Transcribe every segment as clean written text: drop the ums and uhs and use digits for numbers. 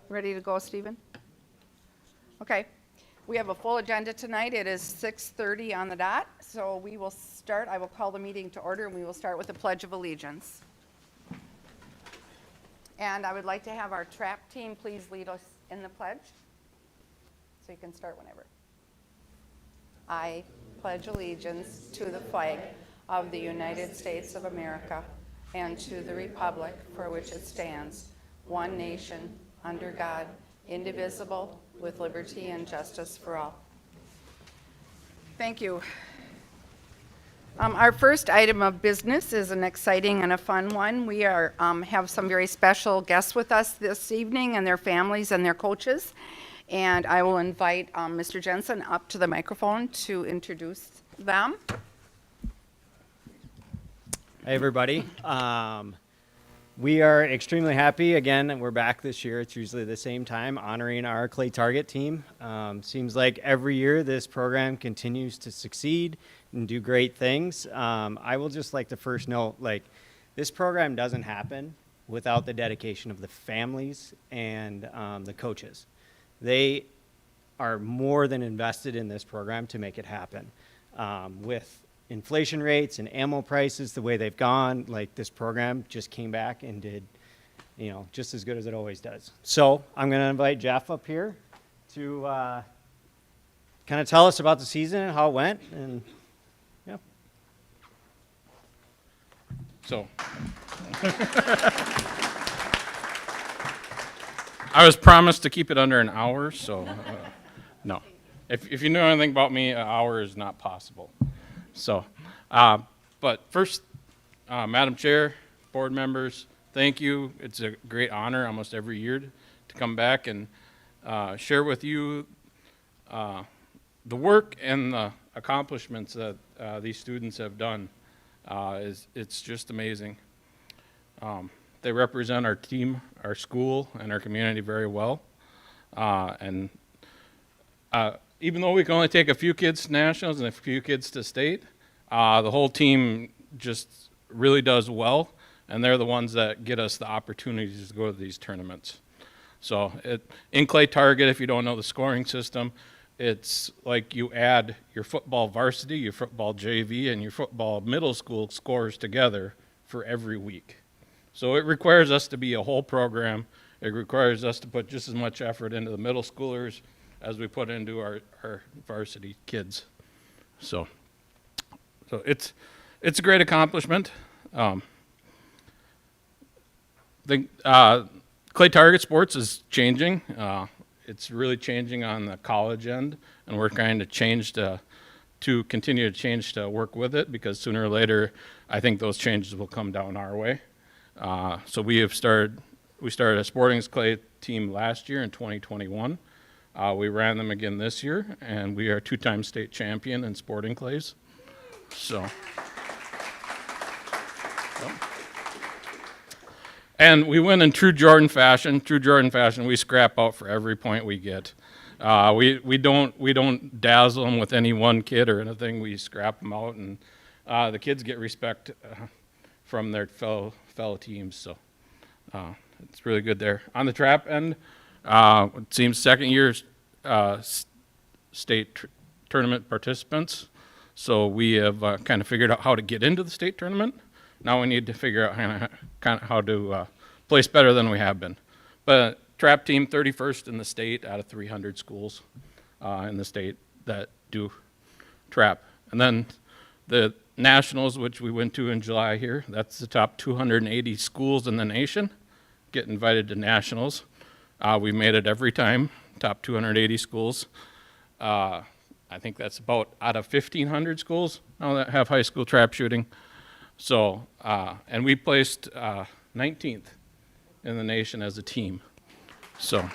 Ready to go, Stephen? Okay. We have a full agenda tonight. It is 6:30 on the dot, so we will start. I will call the meeting to order, and we will start with the Pledge of Allegiance. And I would like to have our TRAP team please lead us in the pledge. So you can start whenever. I pledge allegiance to the flag of the United States of America and to the republic for which it stands, one nation, under God, indivisible, with liberty and justice for all. Thank you. Our first item of business is an exciting and a fun one. We have some very special guests with us this evening and their families and their coaches. And I will invite Mr. Jensen up to the microphone to introduce them. Hey, everybody. We are extremely happy. Again, we're back this year. It's usually the same time, honoring our Clay Target team. Seems like every year this program continues to succeed and do great things. I will just like to first note, this program doesn't happen without the dedication of the families and the coaches. They are more than invested in this program to make it happen. With inflation rates and ammo prices the way they've gone, this program just came back and did, just as good as it always does. So I'm going to invite Jeff up here to kind of tell us about the season and how it went. And yeah. So I was promised to keep it under an hour, so no. If you know anything about me, an hour is not possible. So, but first, Madam Chair, board members, thank you. It's a great honor almost every year to come back and share with you the work and the accomplishments that these students have done. It's just amazing. They represent our team, our school, and our community very well. Even though we can only take a few kids to nationals and a few kids to state, the whole team just really does well, and they're the ones that get us the opportunities to go to these tournaments. So in Clay Target, if you don't know the scoring system, it's like you add your football varsity, your football JV, and your football middle school scores together for every week. So it requires us to be a whole program. It requires us to put just as much effort into the middle schoolers as we put into our varsity kids. So it's a great accomplishment. Clay Target Sports is changing. It's really changing on the college end, and we're trying to change to continue to change to work with it, because sooner or later, I think those changes will come down our way. So we started a sporting clay team last year in 2021. We ran them again this year, and we are two-time state champion in sporting clays. So, and we win in true Jordan fashion. True Jordan fashion, we scrap out for every point we get. We don't dazzle them with any one kid or anything. We scrap them out, and the kids get respect from their fellow teams. So it's really good there. On the trap end, it seems second year state tournament participants. So we have kind of figured out how to get into the state tournament. Now we need to figure out kind of how to place better than we have been. But trap team 31st in the state out of 300 schools in the state that do trap. And then the nationals, which we went to in July here, that's the top 280 schools in the nation get invited to nationals. We made it every time, top 280 schools. I think that's about out of 1,500 schools now that have high school trap shooting. So, and we placed 19th in the nation as a team. So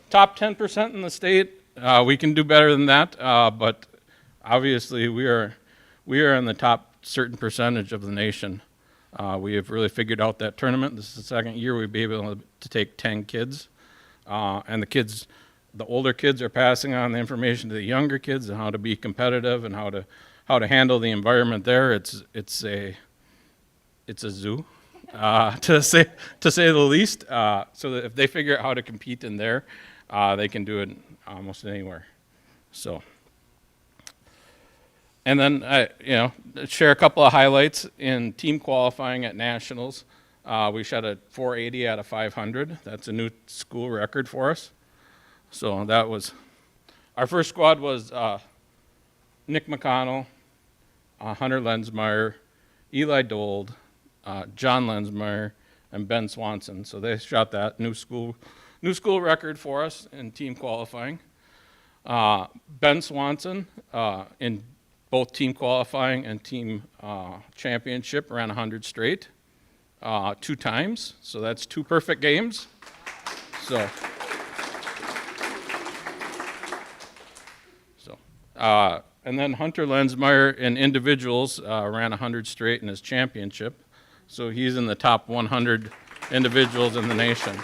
top 10% in the state. We can do better than that, but obviously we are in the top certain percentage of the nation. We have really figured out that tournament. This is the second year we've been able to take 10 kids. And the older kids are passing on the information to the younger kids and how to be competitive and how to handle the environment there. It's a zoo. to say the least. So that if they figure out how to compete in there, they can do it almost anywhere. So, and then share a couple of highlights in team qualifying at nationals. We shot a 480 out of 500. That's a new school record for us. So that was our first squad was Nick McConnell, Hunter Lensmeyer, Eli Dold, John Lensmeyer, and Ben Swanson. So they shot that new school record for us in team qualifying. Ben Swanson in both team qualifying and team championship ran 100 straight 2 times. So that's 2 perfect games. And then Hunter Lensmeyer in individuals ran 100 straight in his championship. So he's in the top 100 individuals in the nation.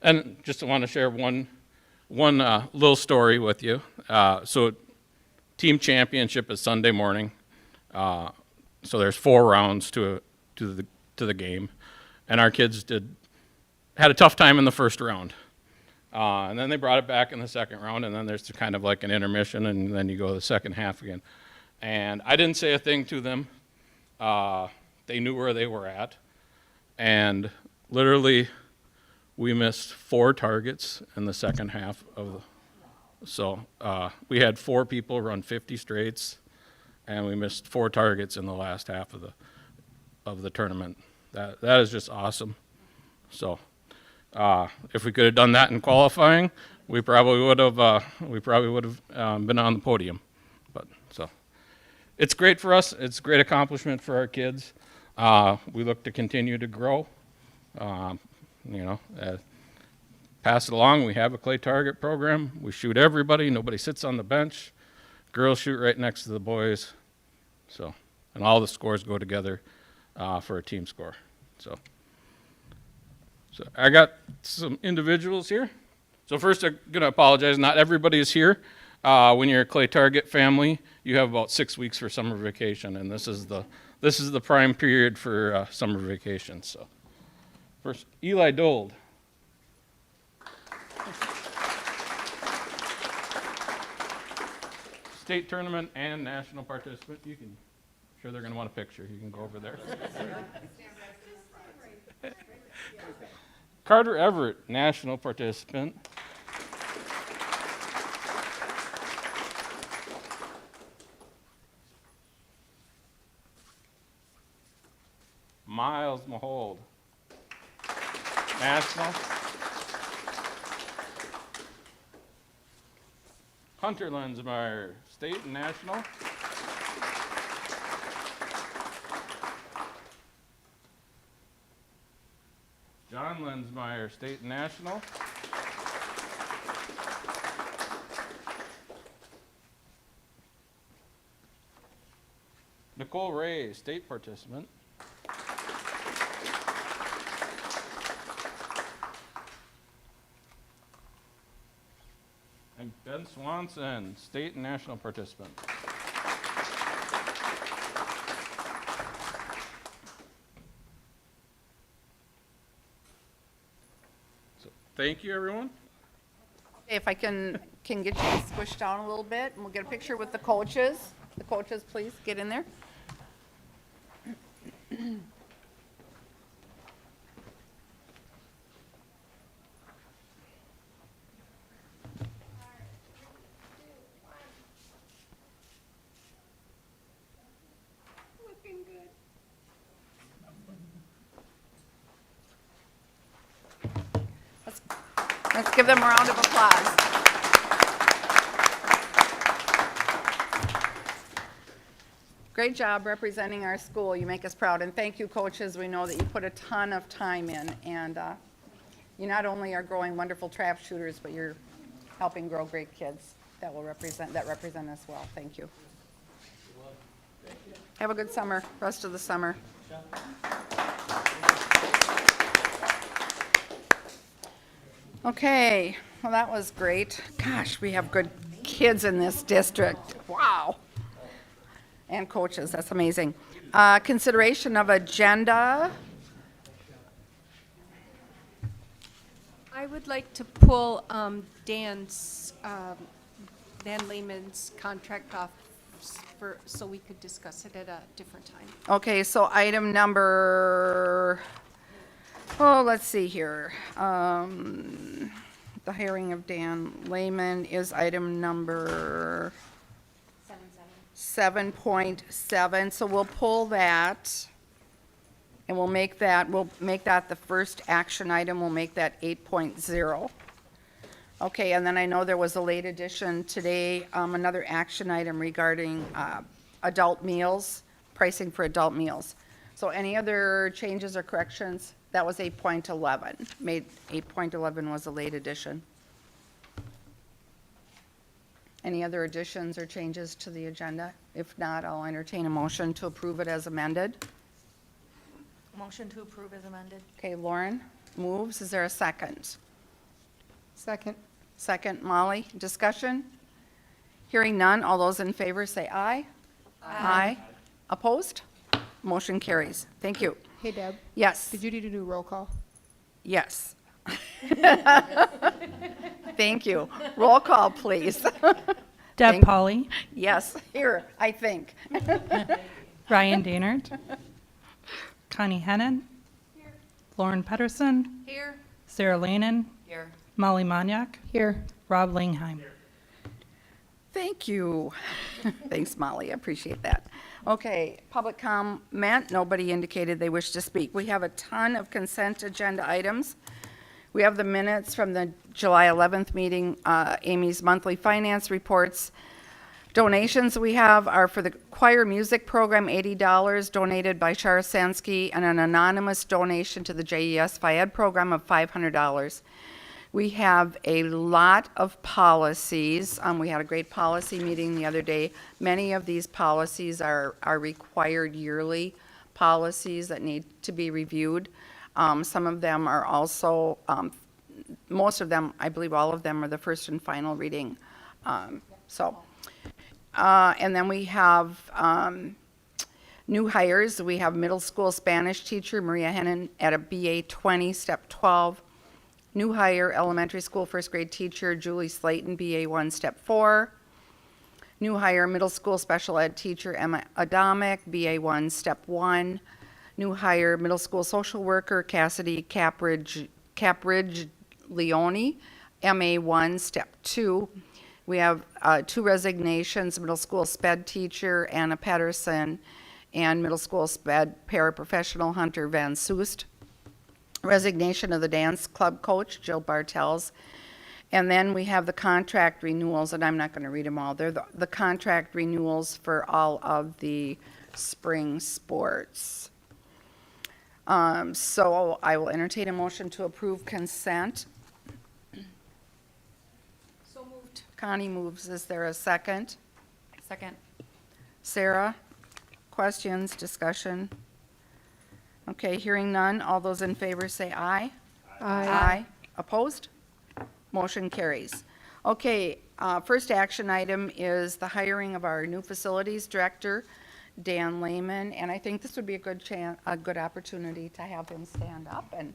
And just want to share one little story with you. So team championship is Sunday morning. So there's 4 rounds to the game, and our kids had a tough time in the first round. And then they brought it back in the second round, and then there's kind of like an intermission, and then you go to the second half again. And I didn't say a thing to them. They knew where they were at. And literally, we missed 4 targets in the second half of so we had 4 people run 50 straights, and we missed 4 targets in the last half of the tournament. That is just awesome. So if we could have done that in qualifying, we probably would have been on the podium. But so it's great for us. It's a great accomplishment for our kids. We look to continue to grow. Pass it along. We have a clay target program. We shoot everybody. Nobody sits on the bench. Girls shoot right next to the boys. So, and all the scores go together for a team score. So I got some individuals here. So first, I'm going to apologize. Not everybody is here. When you're a clay target family, you have about 6 weeks for summer vacation, and this is the prime period for summer vacation. So first, Eli Dold. State tournament and national participant. I'm sure they're going to want a picture. You can go over there. Carter Everett, national participant. Miles Mahold, national. Hunter Lensmeyer, state and national. John Lensmeyer, state and national. Nicole Ray, state participant. And Ben Swanson, state and national participant. So, thank you, everyone. If I can get you squished down a little bit, and we'll get a picture with the coaches. The coaches, please, get in there. Let's give them a round of applause. Great job representing our school. You make us proud. And thank you, coaches. We know that you put a ton of time in. And you not only are growing wonderful trap shooters, but you're helping grow great kids that represent us well. Thank you. Have a good summer, rest of the summer. Okay, well, that was great. Gosh, we have good kids in this district. Wow. And coaches, that's amazing. Consideration of agenda. I would like to pull Dan Lehman's contract off so we could discuss it at a different time. Okay, so item number, let's see here. The hiring of Dan Lehman is item number 7.7, so we'll pull that, and we'll make that the first action item, we'll make that 8.0. Okay, and then I know there was a late addition today, another action item regarding adult meals, pricing for adult meals. So any other changes or corrections? That was 8.11. 8.11 was a late addition. Any other additions or changes to the agenda? If not, I'll entertain a motion to approve it as amended. Motion to approve as amended. Okay, Lauren moves. Is there a second? Second. Second, Molly. Discussion? Hearing none. All those in favor say aye. Aye. Opposed? Motion carries. Thank you. Hey Deb, Yes. did you need to do roll call? Yes. Thank you. Roll call, please. Deb Thank- Pauley, Yes, here, I think. Ryan Dainert, Connie Hennon, Lauren Pedersen, Here. Sarah Lanen, Here. Molly Maniak, Here. Rob Langheim. Thank you. Thanks, Molly, I appreciate that. Okay, public comment, nobody indicated they wish to speak. We have a ton of consent agenda items. We have the minutes from the July 11th meeting, Amy's monthly finance reports. Donations we have are for the choir music program, $80 donated by Shara Sansky, and an anonymous donation to the JES Phi-Ed program of $500. We have a lot of policies. We had a great policy meeting the other day. Many of these policies are required yearly policies that need to be reviewed. Some of them are also, most of them, I believe all of them are the first and final reading. And then we have new hires. We have middle school Spanish teacher Maria Hennon at a BA 20, step 12. New hire elementary school first grade teacher Julie Slayton, BA 1, step 4. New hire middle school special ed teacher Emma Adamic, BA 1, step 1. New hire middle school social worker Cassidy Capridge Leone, MA 1, step 2. We have 2 resignations, middle school sped teacher Anna Pedersen and middle school sped paraprofessional Hunter Van Soest. Resignation of the dance club coach Jill Bartels. And then we have the contract renewals, and I'm not going to read them all. They're the contract renewals for all of the spring sports. So I will entertain a motion to approve consent. So moved. Connie moves. Is there a second? Second. Sarah? Questions, discussion? Okay, hearing none. All those in favor say aye. Aye. Opposed? Motion carries. Okay, first action item is the hiring of our new facilities director, Dan Lehman, and I think this would be a good opportunity to have him stand up and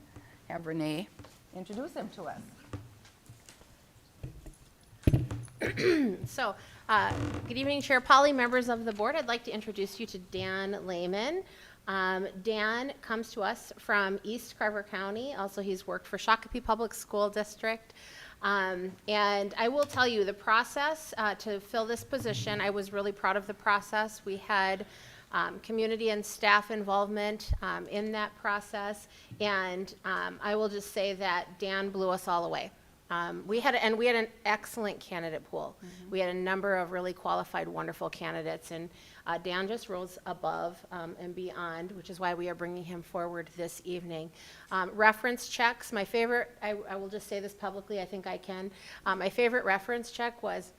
have Renee introduce him to us. So, good evening, Chair Polly, members of the board. I'd like to introduce you to Dan Lehman. Dan comes to us from East Carver County. Also, he's worked for Shakopee Public School District. And I will tell you, the process to fill this position, I was really proud of the process. We had community and staff involvement in that process. And I will just say that Dan blew us all away. We had an excellent candidate pool. Mm-hmm. We had a number of really qualified, wonderful candidates, and Dan just rose above and beyond, which is why we are bringing him forward this evening. Reference checks, my favorite, I will just say this publicly, I think I can. My favorite reference check was,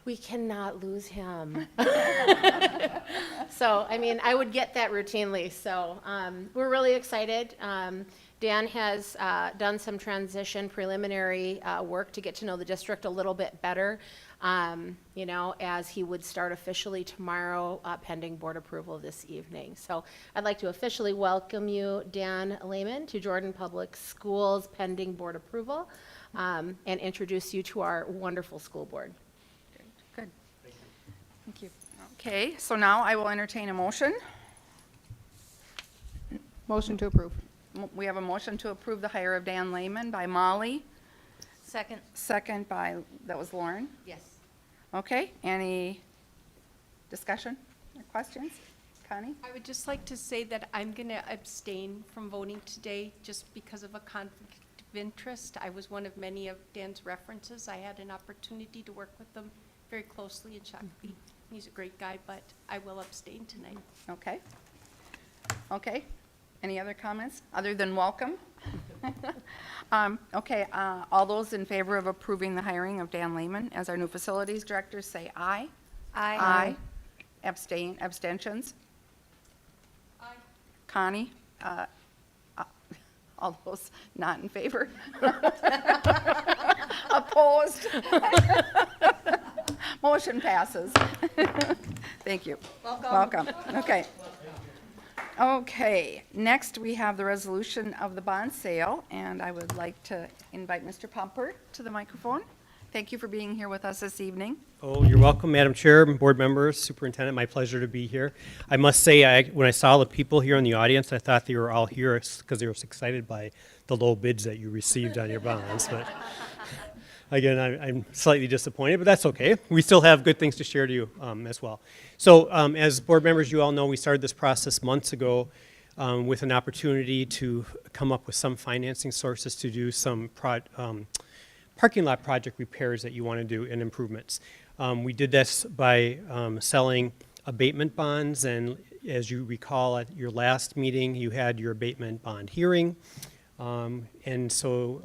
we cannot lose him. So, I mean, I would get that routinely, so we're really excited. Dan has done some transition preliminary work to get to know the district a little bit better. you know, as he would start officially tomorrow, pending board approval this evening. So I'd like to officially welcome you, Dan Lehman, to Jordan Public Schools pending board approval, and introduce you to our wonderful school board. Good. Thank you. Okay, so now I will entertain a motion. Motion to approve. We have a motion to approve the hire of Dan Lehman by Molly, Second. second by, that was Lauren. Yes. Okay, any discussion or questions? Connie? I would just like to say that I'm going to abstain from voting today just because of a conflict of interest. I was one of many of Dan's references. I had an opportunity to work with him very closely in Shakopee. He's a great guy, but I will abstain tonight. Okay. Okay, any other comments, other than welcome? Okay, all those in favor of approving the hiring of Dan Lehman as our new facilities director, say aye. Aye. Abstentions? Aye. Connie? All those not in favor? Opposed? Motion passes. Thank you. Welcome. Okay. Okay, next we have the resolution of the bond sale, and I would like to invite Mr. Pumper to the microphone. Thank you for being here with us this evening. Oh, you're welcome, Madam Chair, board members, superintendent. My pleasure to be here. I must say, when I saw the people here in the audience, I thought they were all here because they were excited by the low bids that you received on your bonds. But again, I'm slightly disappointed, but that's okay. We still have good things to share to you as well. So as board members, you all know we started this process months ago with an opportunity to come up with some financing sources to do some parking lot project repairs that you want to do and improvements. We did this by selling abatement bonds, and as you recall at your last meeting, you had your abatement bond hearing. And so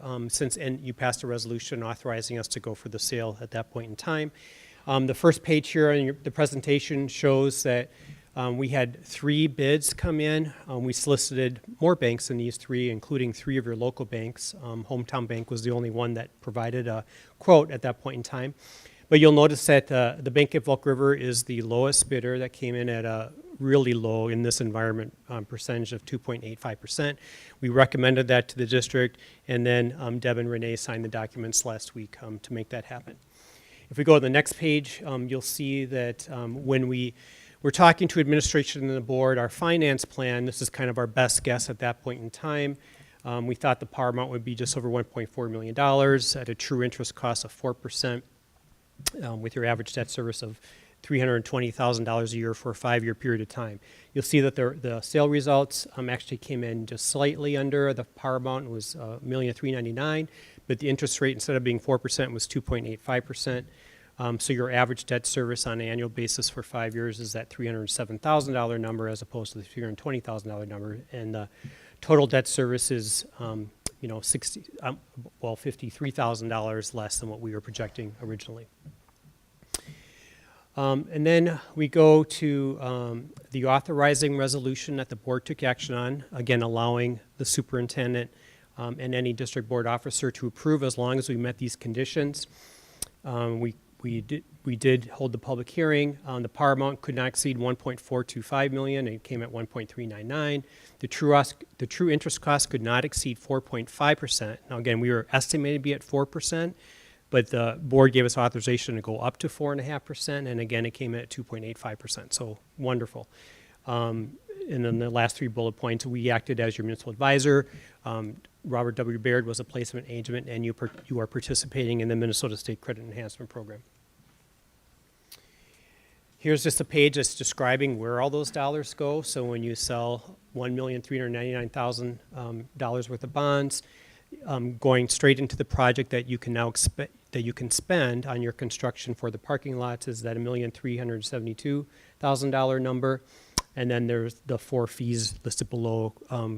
and you passed a resolution authorizing us to go for the sale at that point in time. The first page here on the presentation shows that we had 3 bids come in. We solicited more banks than these 3, including 3 of your local banks. Hometown Bank was the only one that provided a quote at that point in time. But you'll notice that the Bank at Volk River is the lowest bidder that came in at a really low in this environment percentage of 2.85%. We recommended that to the district, and then Deb and Renee signed the documents last week to make that happen. If we go to the next page, you'll see that when we were talking to administration and the board, our finance plan, this is kind of our best guess at that point in time. We thought the par amount would be just over $1.4 million at a true interest cost of 4%, with your average debt service of $320,000 a year for a 5-year period of time. You'll see that the sale results actually came in just slightly under the par amount. It was $1,399,000, but the interest rate, instead of being 4%, was 2.85%. So your average debt service on an annual basis for 5 years is that $307,000 number as opposed to the $320,000 number, and the total debt service is $53,000 less than what we were projecting originally. And then we go to the authorizing resolution that the board took action on, again allowing the superintendent and any district board officer to approve as long as we met these conditions. We did hold the public hearing. The par amount could not exceed $1.425 million, and it came at $1.399. The true interest cost could not exceed 4.5%. Now again, we were estimated to be at 4%. But the board gave us authorization to go up to 4.5%, and again, it came in at 2.85%, so wonderful. And then the last 3 bullet points, we acted as your municipal advisor. Robert W. Baird was a placement agent, and you are participating in the Minnesota State Credit Enhancement Program. Here's just a page that's describing where all those dollars go. So when you sell $1,399,000 worth of bonds, going straight into the project that you can now spend on your construction for the parking lots is that $1,372,000 number, and then there's the 4 fees listed below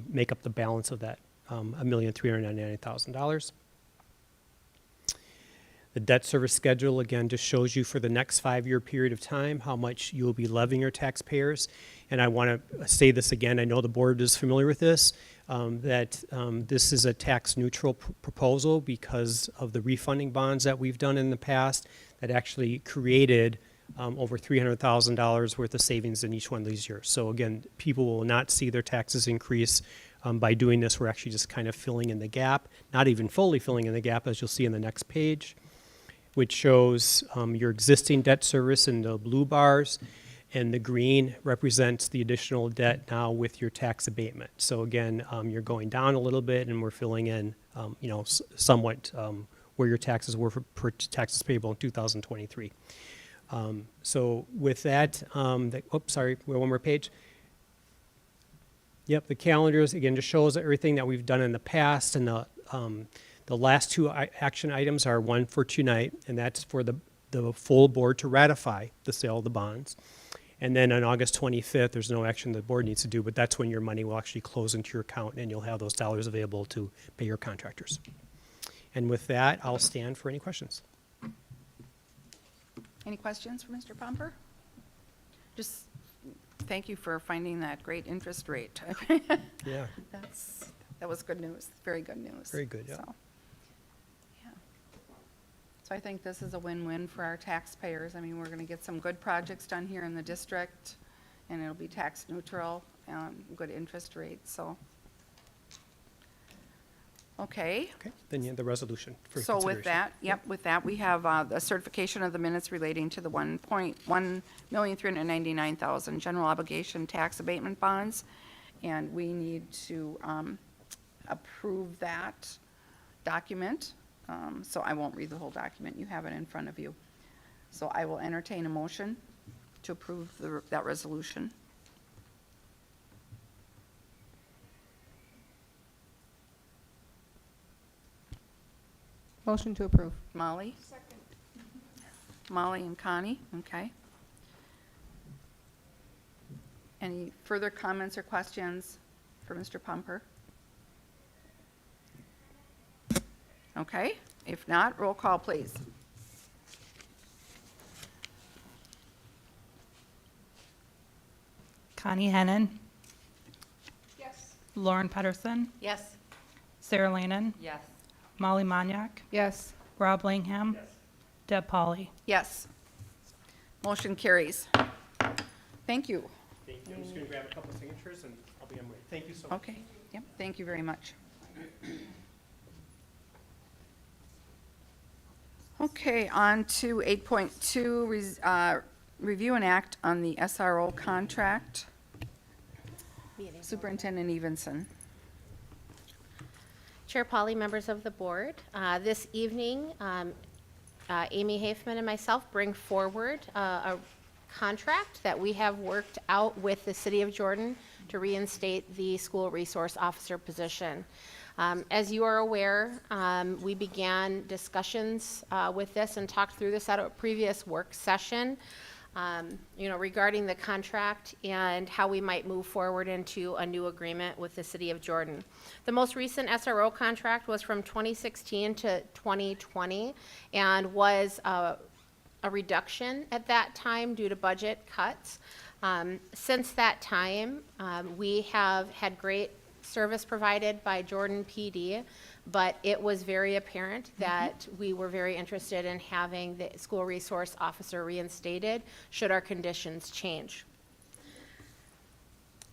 make up the balance of that $1,399,000. The debt service schedule again just shows you for the next 5-year period of time how much you will be levying your taxpayers. And I want to say this again, I know the board is familiar with this, that this is a tax neutral proposal because of the refunding bonds that we've done in the past. that actually created over $300,000 worth of savings in each one of these years. So again, people will not see their taxes increase by doing this. We're actually just kind of filling in the gap, not even fully filling in the gap, as you'll see in the next page, which shows your existing debt service in the blue bars, and the green represents the additional debt now with your tax abatement. So again, you're going down a little bit, and we're filling in, somewhat where your taxes were for taxes payable in 2023. So with that, oops, sorry, we're one more page. Yep, the calendars, again, just shows everything that we've done in the past, and the last two action items are one for tonight, and that's for the full board to ratify the sale of the bonds. And then on August 25th, there's no action the board needs to do, but that's when your money will actually close into your account, and you'll have those dollars available to pay your contractors. And with that, I'll stand for any questions. Any questions for Mr. Pomper? Just thank you for finding that great interest rate. Yeah. That was good news, very good news. Very good, yeah. So, yeah. So I think this is a win-win for our taxpayers. I mean, we're going to get some good projects done here in the district, and it'll be tax neutral, good interest rates, so. Okay. Okay, then you have the resolution for So with consideration. that, with that, we have the certification of the minutes relating to the $1,399,000 general obligation tax abatement bonds. And we need to approve that document. So I won't read the whole document. You have it in front of you. So I will entertain a motion to approve that resolution. Motion to approve. Molly? Second. Molly and Connie, okay. Any further comments or questions for Mr. Pumper? Okay, if not, roll call, please. Connie Hennan. Yes. Lauren Pedersen. Yes. Sarah Lanen. Yes. Molly Maniak. Yes. Rob Langham. Deb Pauley. Yes. Motion carries. Thank you. Thank you. I'm just going to grab a couple of signatures, and I'll be on my way. Thank you so much. Okay, yep, thank you very much. Okay, on to 8.2, review and act on the SRO contract. Superintendent Evenson. Chair Polly, members of the board, this evening, Amy Hafman and myself bring forward a contract that we have worked out with the City of Jordan to reinstate the school resource officer position. As you are aware, we began discussions with this and talked through this at a previous work session, regarding the contract and how we might move forward into a new agreement with the City of Jordan. The most recent SRO contract was from 2016 to 2020 and was a reduction at that time due to budget cuts. Since that time, we have had great service provided by Jordan PD, but it was very apparent that we were very interested in having the school resource officer reinstated should our conditions change.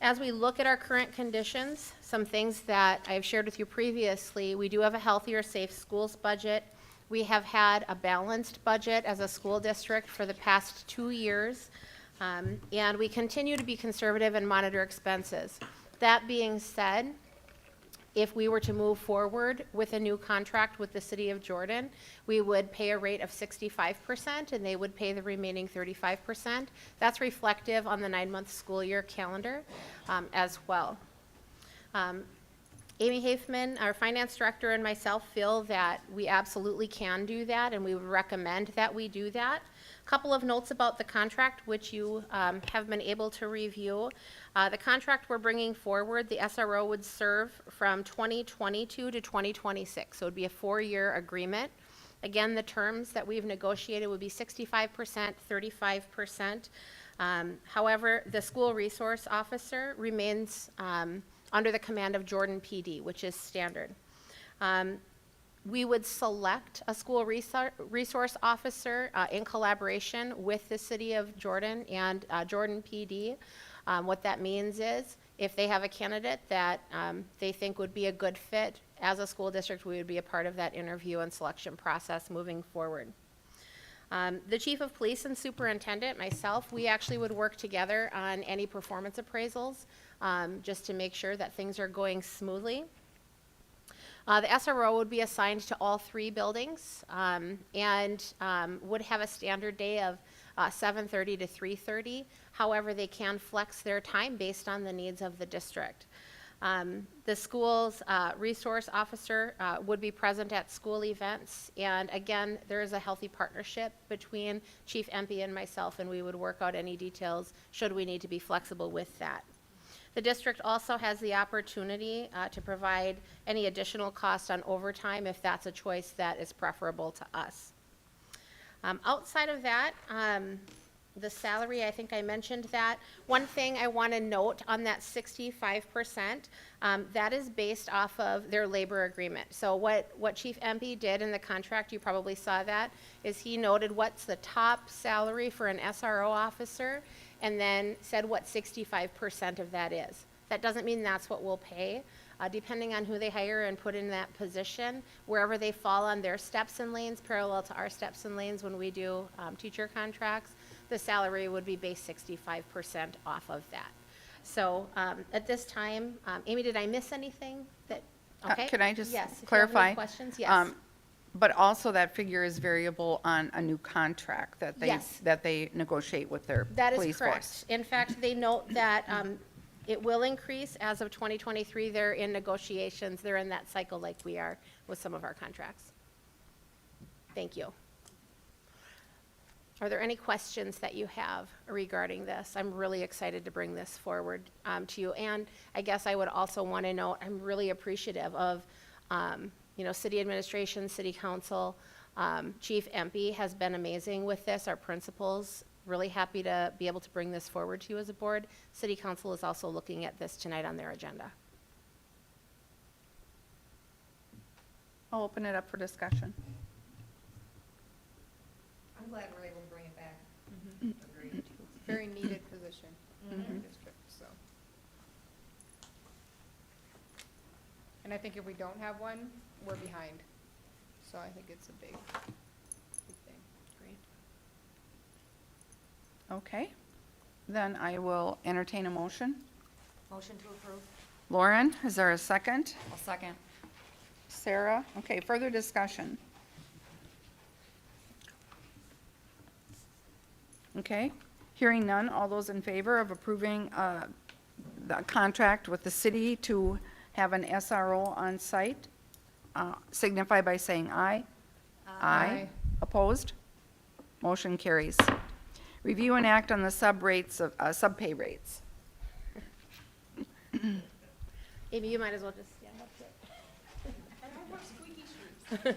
As we look at our current conditions, some things that I've shared with you previously, we do have a healthier, safe schools budget. We have had a balanced budget as a school district for the past 2 years, and we continue to be conservative and monitor expenses. That being said, if we were to move forward with a new contract with the City of Jordan, we would pay a rate of 65% and they would pay the remaining 35%. That's reflective on the 9-month school year calendar as well. Amy Hafman, our finance director, and myself feel that we absolutely can do that, and we would recommend that we do that. A couple of notes about the contract, which you have been able to review. The contract we're bringing forward, the SRO would serve from 2022 to 2026, so it would be a 4-year agreement. Again, the terms that we've negotiated would be 65%, 35%. However, the school resource officer remains under the command of Jordan PD, which is standard. We would select a school resource officer in collaboration with the city of Jordan and Jordan PD. What that means is if they have a candidate that they think would be a good fit as a school district, we would be a part of that interview and selection process moving forward. The chief of police and superintendent, myself, we actually would work together on any performance appraisals just to make sure that things are going smoothly. The SRO would be assigned to all 3 buildings and would have a standard day of 7:30 to 3:30. However, they can flex their time based on the needs of the district. The school's resource officer would be present at school events. And again, there is a healthy partnership between Chief Empey and myself, and we would work out any details should we need to be flexible with that. The district also has the opportunity to provide any additional cost on overtime if that's a choice that is preferable to us. Outside of that, the salary, I think I mentioned that. One thing I want to note on that 65%, that is based off of their labor agreement. So what Chief Empey did in the contract, you probably saw that, is he noted what's the top salary for an SRO officer, and then said what 65% of that is. That doesn't mean that's what we'll pay. Depending on who they hire and put in that position, wherever they fall on their steps and lanes, parallel to our steps and lanes when we do teacher contracts, the salary would be based 65% off of that. So at this time, Amy, did I miss anything? Okay. Could I just Yes, if you have any clarify? questions, yes. But also that figure is variable on a new contract Yes. that they negotiate with their That police is correct. force. In fact, they note that it will increase as of 2023. They're in negotiations. They're in that cycle like we are with some of our contracts. Thank you. Are there any questions that you have regarding this? I'm really excited to bring this forward to you. And I guess I would also want to note, I'm really appreciative of city administration, city council. Chief Empey has been amazing with this. Our principals, really happy to be able to bring this forward to you as a board. City council is also looking at this tonight on their agenda. I'll open it up for discussion. I'm glad we're able to bring it back. Agreed. Very needed position in our district, so. And I think if we don't have one, we're behind. So I think it's a big thing. Great. Okay. Then I will entertain a motion. Motion to approve. Lauren, is there a second? I'll second. Sarah? Okay, further discussion. Okay, hearing none, all those in favor of approving the contract with the city to have an SRO on site, signify by saying aye. Aye. Opposed? Motion carries. Review and act on the sub-pay rates. Amy, you might as well just stand up here.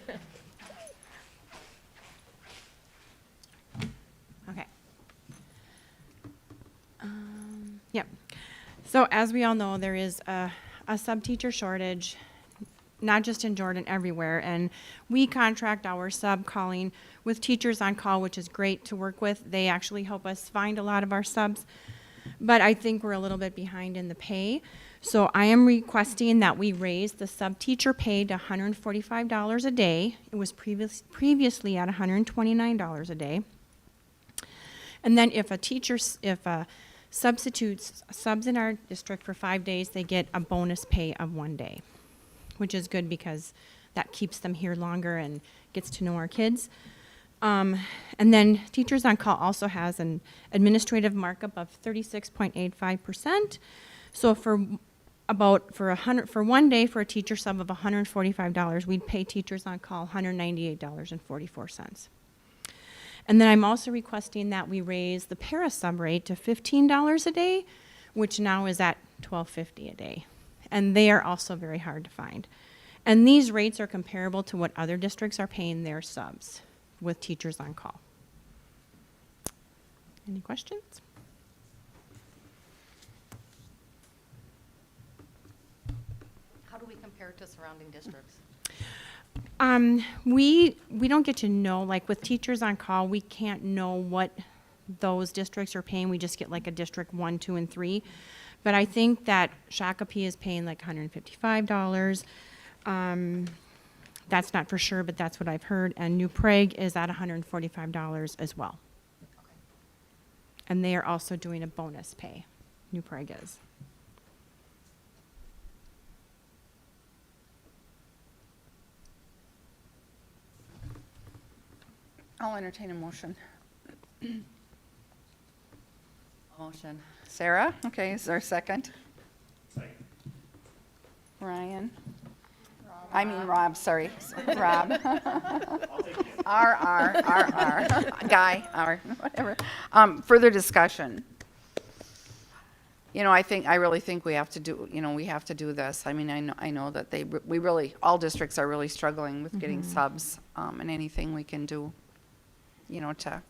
Okay. Yep. So as we all know, there is a sub-teacher shortage, not just in Jordan, everywhere. And we contract our sub-calling with Teachers on Call, which is great to work with. They actually help us find a lot of our subs. But I think we're a little bit behind in the pay. So I am requesting that we raise the sub-teacher pay to $145 a day. It was previously at $129 a day. And then if a substitutes subs in our district for 5 days, they get a bonus pay of 1 day, which is good because that keeps them here longer and gets to know our kids. And then Teachers on Call also has an administrative markup of 36.85%. So for 1 day for a teacher sub of $145, we'd pay Teachers on Call $198.44. And then I'm also requesting that we raise the para sub rate to $15 a day, which now is at $12.50 a day. And they are also very hard to find. And these rates are comparable to what other districts are paying their subs with Teachers on Call. Any questions? How do we compare to surrounding districts? We don't get to know, like with teachers on call, we can't know what those districts are paying. We just get like a district 1, 2, and 3. But I think that Shakopee is paying like $155. That's not for sure, but that's what I've heard. And New Prague is at $145 as well. And they are also doing a bonus pay. New Prague is. I'll entertain a motion. Motion. Sarah, okay, is there a second? Ryan? I mean Rob, sorry, Rob. R, Guy, R, whatever. Further discussion. You know, I really think we have to do, we have to do this. I mean, I know that we really, all districts are really struggling with getting subs, and anything we can do, to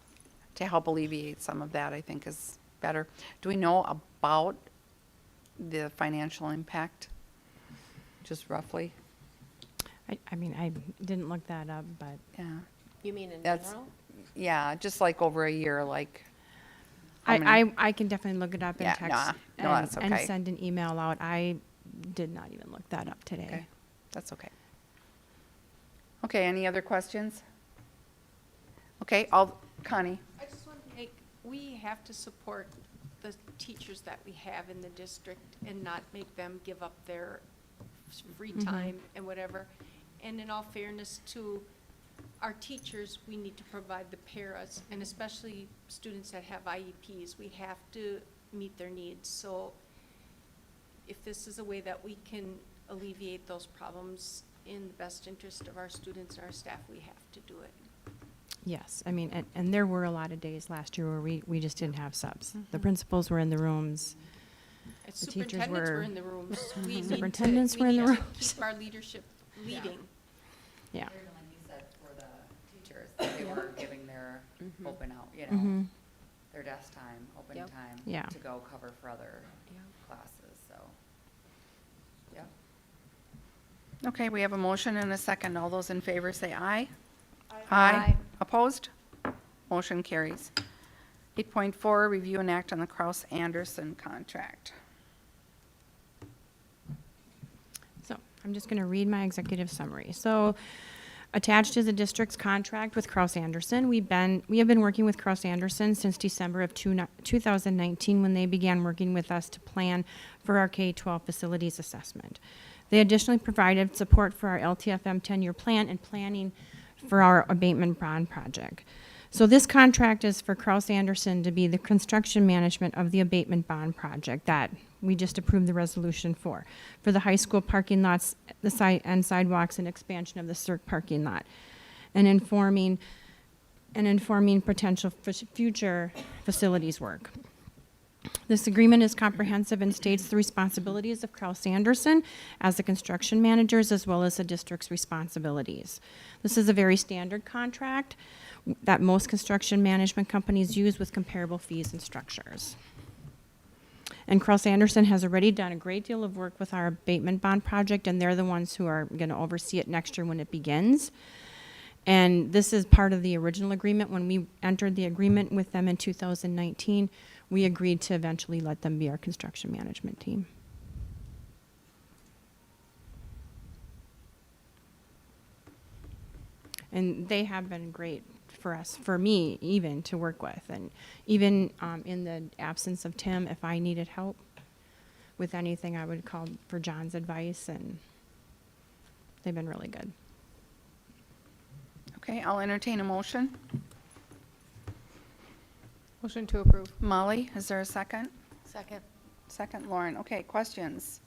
help alleviate some of that, I think is better. Do we know about the financial impact? Just roughly? I mean, I didn't look that up, but Yeah. You mean in That's, general? yeah, just like over a year, like. how many- I can definitely look it up and Yeah, text no, that's and okay. send an email out. I did not even look that up today. Okay, that's okay. Okay, any other questions? Okay, Connie? I just want to we have to support the teachers that we have in the district and not make them give up their free time and whatever. And in all fairness to our teachers, we need to provide the paras, and especially students that have IEPs, we have to meet their needs. So if this is a way that we can alleviate those problems in the best interest of our students and our staff, we have to do it. Yes, I mean, and there were a lot of days last year where we just didn't have subs. The principals were in the rooms. And The teachers superintendents were- were in the rooms. We need to- Superintendents were in the we need to rooms. Keep our leadership leading. Yeah. Like you said, for the teachers, that they were giving their open out, Mhm. their desk time, open Yep. time Yeah. to go cover for other classes, so. Yep. Okay, we have a motion and a second. All those in favor say aye. Aye. Opposed? Motion carries. 8.4, review and act on the Kraus-Anderson contract. So I'm just going to read my executive summary. So attached is the district's contract with Kraus-Anderson. We have been working with Kraus-Anderson since December of 2019 when they began working with us to plan for our K-12 facilities assessment. They additionally provided support for our LTFM 10-year plan and planning for our abatement bond project. So this contract is for Kraus-Anderson to be the construction management of the abatement bond project that we just approved the resolution for the high school parking lots, the site and sidewalks, and expansion of the CERC parking lot, and informing potential future facilities work. This agreement is comprehensive and states the responsibilities of Kraus-Anderson as the construction managers as well as the district's responsibilities. This is a very standard contract that most construction management companies use with comparable fees and structures. And Kraus-Anderson has already done a great deal of work with our abatement bond project, and they're the ones who are going to oversee it next year when it begins. And this is part of the original agreement. When we entered the agreement with them in 2019, we agreed to eventually let them be our construction management team. And they have been great for us, for me even, to work with. And even in the absence of Tim, if I needed help with anything, I would call for John's advice, and they've been really good. Okay, I'll entertain a motion. Motion to approve. Molly, is there a second? Second. Second, Lauren. Okay, questions?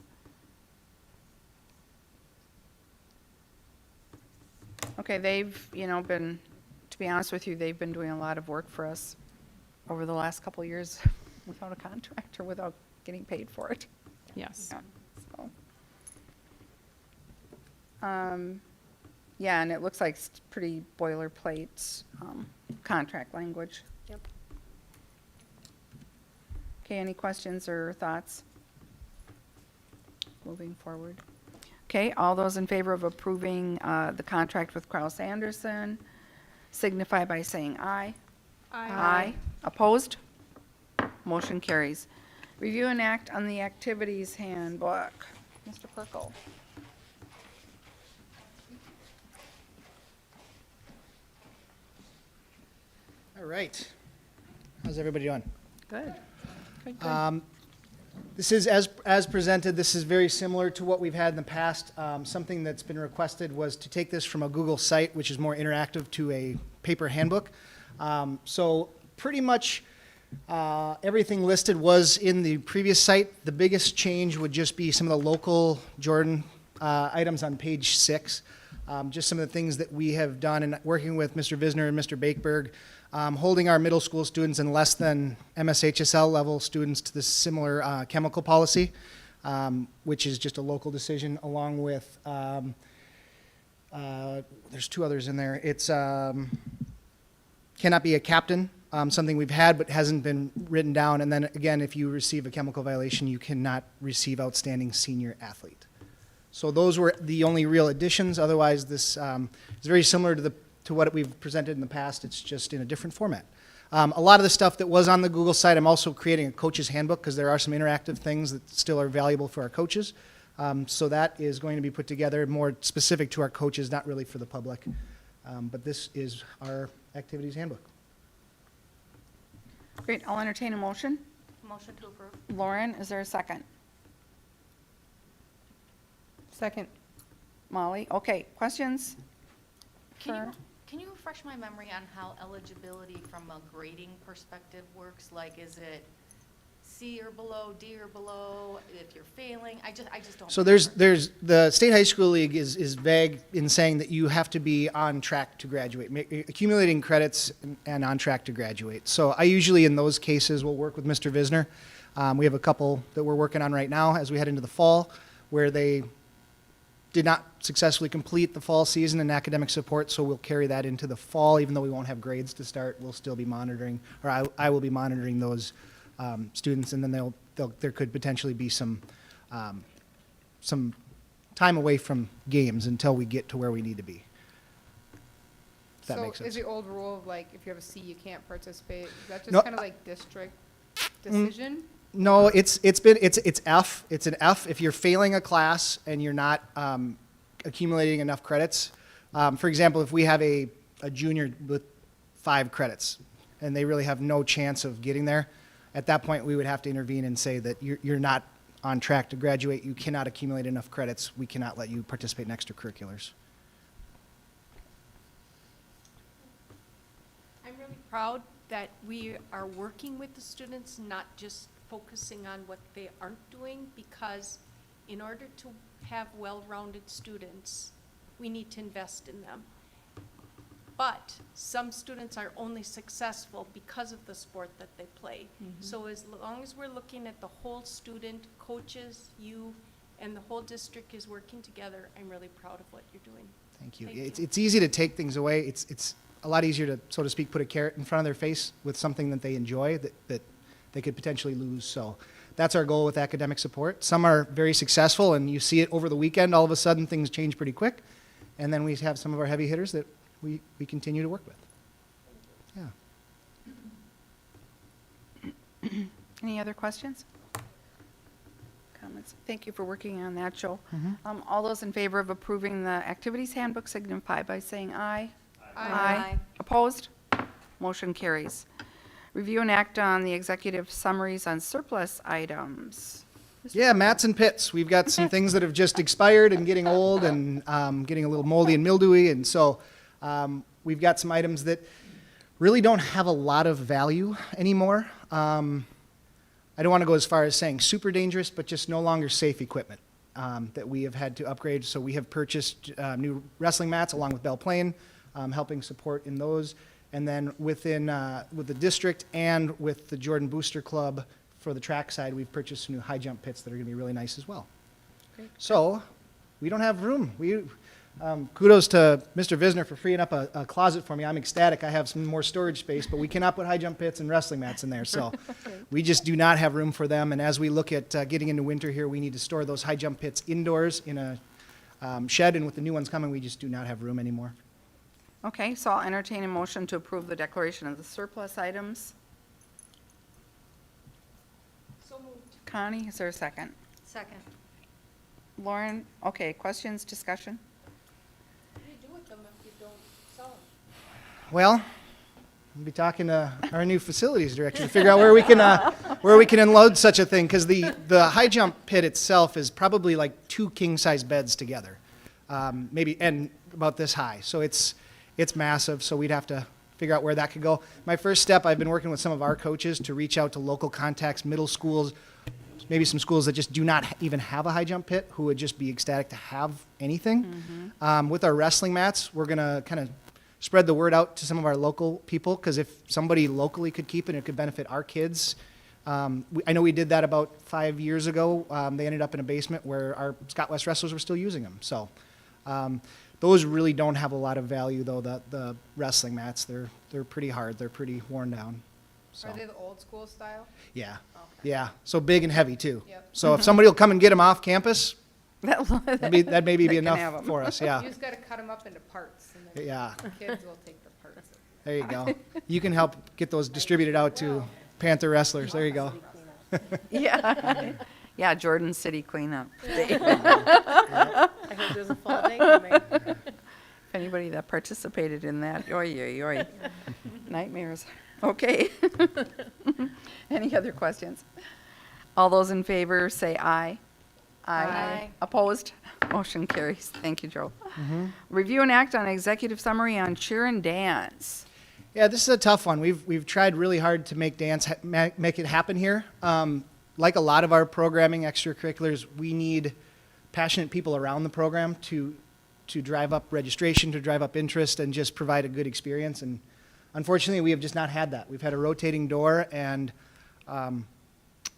Okay, they've, been, to be honest with you, they've been doing a lot of work for us over the last couple of years without a contract or without getting paid for it. Yes. Yeah, so. Yeah, and it looks like it's pretty boilerplate, contract language. Yep. Okay, any questions or thoughts? Moving forward. Okay, all those in favor of approving the contract with Kraus Anderson signify by saying aye. Aye. Opposed? Motion carries. Review and act on the activities handbook. Mr. Perkel. All right. How's everybody doing? Good. Good, good. This is, as presented, this is very similar to what we've had in the past. Something that's been requested was to take this from a Google site, which is more interactive, to a paper handbook. So pretty much everything listed was in the previous site. The biggest change would just be some of the local Jordan items on page 6. Just some of the things that we have done in working with Mr. Visner and Mr. Bakeberg, holding our middle school students and less than MSHSL level students to this similar chemical policy, which is just a local decision, along with, there's 2 others in there. It's cannot be a captain, something we've had but hasn't been written down. And then again, if you receive a chemical violation, you cannot receive outstanding senior athlete. So those were the only real additions. Otherwise, this is very similar to what we've presented in the past. It's just in a different format. A lot of the stuff that was on the Google site, I'm also creating a coach's handbook because there are some interactive things that still are valuable for our coaches. So that is going to be put together more specific to our coaches, not really for the public. But this is our activities handbook. Great, I'll entertain a motion. Motion to approve. Lauren, is there a second? Second. Molly, okay, questions? Can you refresh my memory on how eligibility from a grading perspective works? Like, is it C or below, D or below, if you're failing? I just don't. So there's the State High School League is vague in saying that you have to be on track to graduate, accumulating credits and on track to graduate. So I usually in those cases will work with Mr. Visner. We have a couple that we're working on right now as we head into the fall where they did not successfully complete the fall season in academic support, so we'll carry that into the fall. Even though we won't have grades to start, we'll still be monitoring, or I will be monitoring those students, and then there could potentially be some time away from games until we get to where we need to be. If that makes So sense. is the old rule of like, if you have a C, you can't participate? Is that just No, kind of like district decision? No, it's F. It's an F if you're failing a class and you're not accumulating enough credits. For example, if we have a junior with 5 credits and they really have no chance of getting there, at that point we would have to intervene and say that you're not on track to graduate. You cannot accumulate enough credits. We cannot let you participate in extracurriculars. I'm really proud that we are working with the students, not just focusing on what they aren't doing, because in order to have well-rounded students, we need to invest in them. But some students are only successful because of the sport that they play. So as long as we're looking at the whole student, coaches, you, and the whole district is working together, I'm really proud of what you're doing. Thank you. Thank you. It's easy to take things away. It's a lot easier to, so to speak, put a carrot in front of their face with something that they enjoy that they could potentially lose. So that's our goal with academic support. Some are very successful, and you see it over the weekend. All of a sudden, things change pretty quick. And then we have some of our heavy hitters that we continue to work with. Yeah. Any other questions? Comments? Thank you for working on that, Joe. All those in favor of approving the activities handbook signify by saying aye. Aye. Opposed? Motion carries. Review and act on the executive summaries on surplus items. Yeah, mats and pits. We've got some things that have just expired and getting old and getting a little moldy and mildewy. And so we've got some items that really don't have a lot of value anymore. I don't want to go as far as saying super dangerous, but just no longer safe equipment that we have had to upgrade. So we have purchased new wrestling mats along with Belle Plaine, helping support in those. And then with the district and with the Jordan Booster Club for the track side, we've purchased some new high jump pits that are going to be really nice as well. Great. So we don't have room. Kudos to Mr. Visner for freeing up a closet for me. I'm ecstatic. I have some more storage space, but we cannot put high jump pits and wrestling mats in there. So we just do not have room for them. And as we look at getting into winter here, we need to store those high jump pits indoors in a shed, and with the new ones coming, we just do not have room anymore. Okay, so I'll entertain a motion to approve the declaration of the surplus items. So moved. Connie, is there a second? Second. Lauren, okay, questions, discussion? What do you do with them if you don't sell them? Well, we'll be talking to our new facilities director to figure out where we can unload such a thing, because the high jump pit itself is probably like 2 king-size beds together, maybe, and about this high. So it's massive, so we'd have to figure out where that could go. My first step, I've been working with some of our coaches to reach out to local contacts, middle schools, maybe some schools that just do not even have a high jump pit, who would just be ecstatic to have anything. With our wrestling mats, we're going to kind of spread the word out to some of our local people, because if somebody locally could keep it, it could benefit our kids. I know we did that about 5 years ago. They ended up in a basement where our Scott West wrestlers were still using them. So those really don't have a lot of value, though. The wrestling mats, they're pretty hard. They're pretty worn down. So. Are they the old school style? Yeah. Okay. Yeah. So big and heavy too. Yep. So if somebody will come and get them off campus, that'd maybe They be can have enough 'em. for us. You Yeah. just gotta cut them up into parts, and then Yeah. the kids will take the parts. There you go. You can help get those distributed out to Panther wrestlers. There you go. Yeah, yeah, Jordan City cleanup. I heard there's a fall day coming. If anybody that participated in that, oy, oy, oy. Nightmares. Okay. Any other questions? All those in favor say aye. Aye. Opposed? Motion carries. Thank you, Joe. Review and act on executive summary on cheer and dance. Yeah, this is a tough one. We've tried really hard to make dance make it happen here. Like a lot of our programming extracurriculars, we need passionate people around the program to drive up registration, to drive up interest, and just provide a good experience. And unfortunately, we have just not had that. We've had a rotating door, and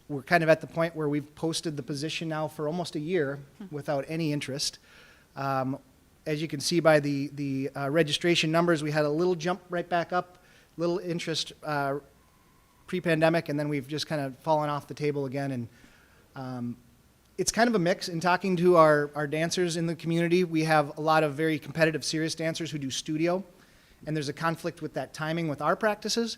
we're kind of at the point where we've posted the position now for almost a year without any interest. As you can see by the registration numbers, we had a little jump right back up, little interest pre-pandemic, and then we've just kind of fallen off the table again. And it's kind of a mix. In talking to our dancers in the community, we have a lot of very competitive, serious dancers who do studio, and there's a conflict with that timing with our practices.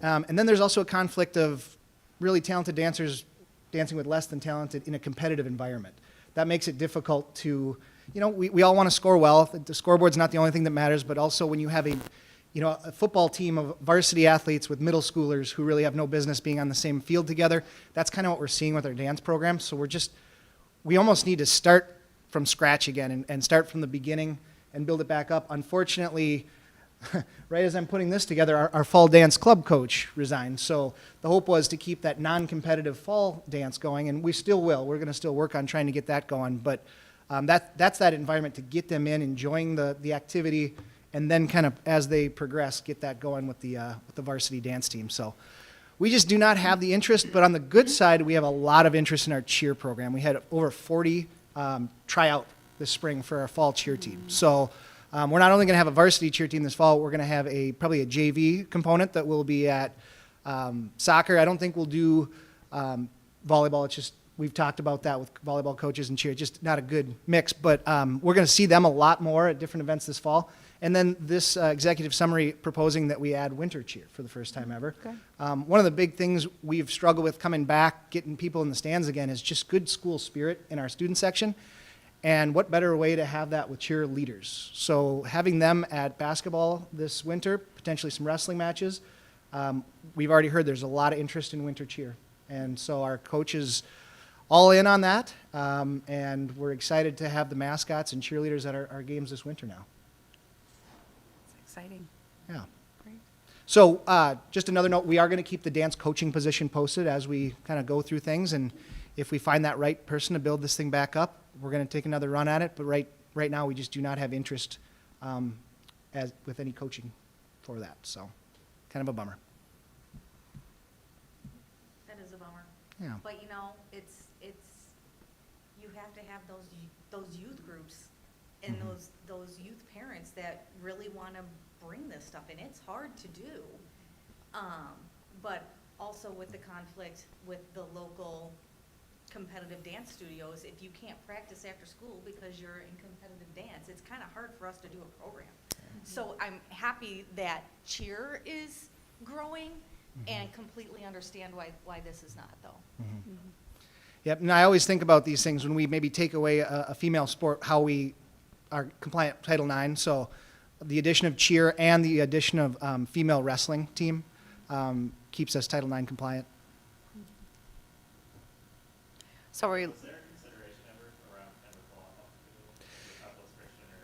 And then there's also a conflict of really talented dancers dancing with less than talented in a competitive environment. That makes it difficult to, we all want to score well. The scoreboard's not the only thing that matters, but also when you have a football team of varsity athletes with middle schoolers who really have no business being on the same field together, that's kind of what we're seeing with our dance program. So we almost need to start from scratch again and start from the beginning and build it back up. Unfortunately, right as I'm putting this together, our fall dance club coach resigned. So the hope was to keep that non-competitive fall dance going, and we still will. We're going to still work on trying to get that going. But that's that environment to get them in, enjoying the activity, and then kind of as they progress, get that going with the varsity dance team. So we just do not have the interest. But on the good side, we have a lot of interest in our cheer program. We had over 40 try out this spring for our fall cheer team. So we're not only going to have a varsity cheer team this fall, we're going to have probably a JV component that will be at soccer. I don't think we'll do volleyball. It's just, we've talked about that with volleyball coaches and cheer. Just not a good mix, but we're going to see them a lot more at different events this fall. And then this executive summary proposing that we add winter cheer for the first time ever. Okay. One of the big things we've struggled with coming back, getting people in the stands again, is just good school spirit in our student section. And what better way to have that with cheerleaders? So having them at basketball this winter, potentially some wrestling matches. We've already heard there's a lot of interest in winter cheer. And so our coaches all in on that. And we're excited to have the mascots and cheerleaders at our games this winter now. It's exciting. Yeah. Great. So just another note, we are going to keep the dance coaching position posted as we kind of go through things. And if we find that right person to build this thing back up, we're going to take another run at it. But right now, we just do not have interest with any coaching for that. So kind of a bummer. That is a bummer. Yeah. But it's you have to have those youth groups and those youth parents that really want to bring this stuff in. It's hard to do, but also with the conflict with the local competitive dance studios if you can't practice after school because you're in competitive dance. It's kind of hard for us to do a program. So I'm happy that cheer is growing and completely understand why this is not, though. Yep, and I always think about these things when we maybe take away a female sport, how we are compliant Title IX. So the addition of cheer and the addition of female wrestling team keeps us Title IX compliant. So we,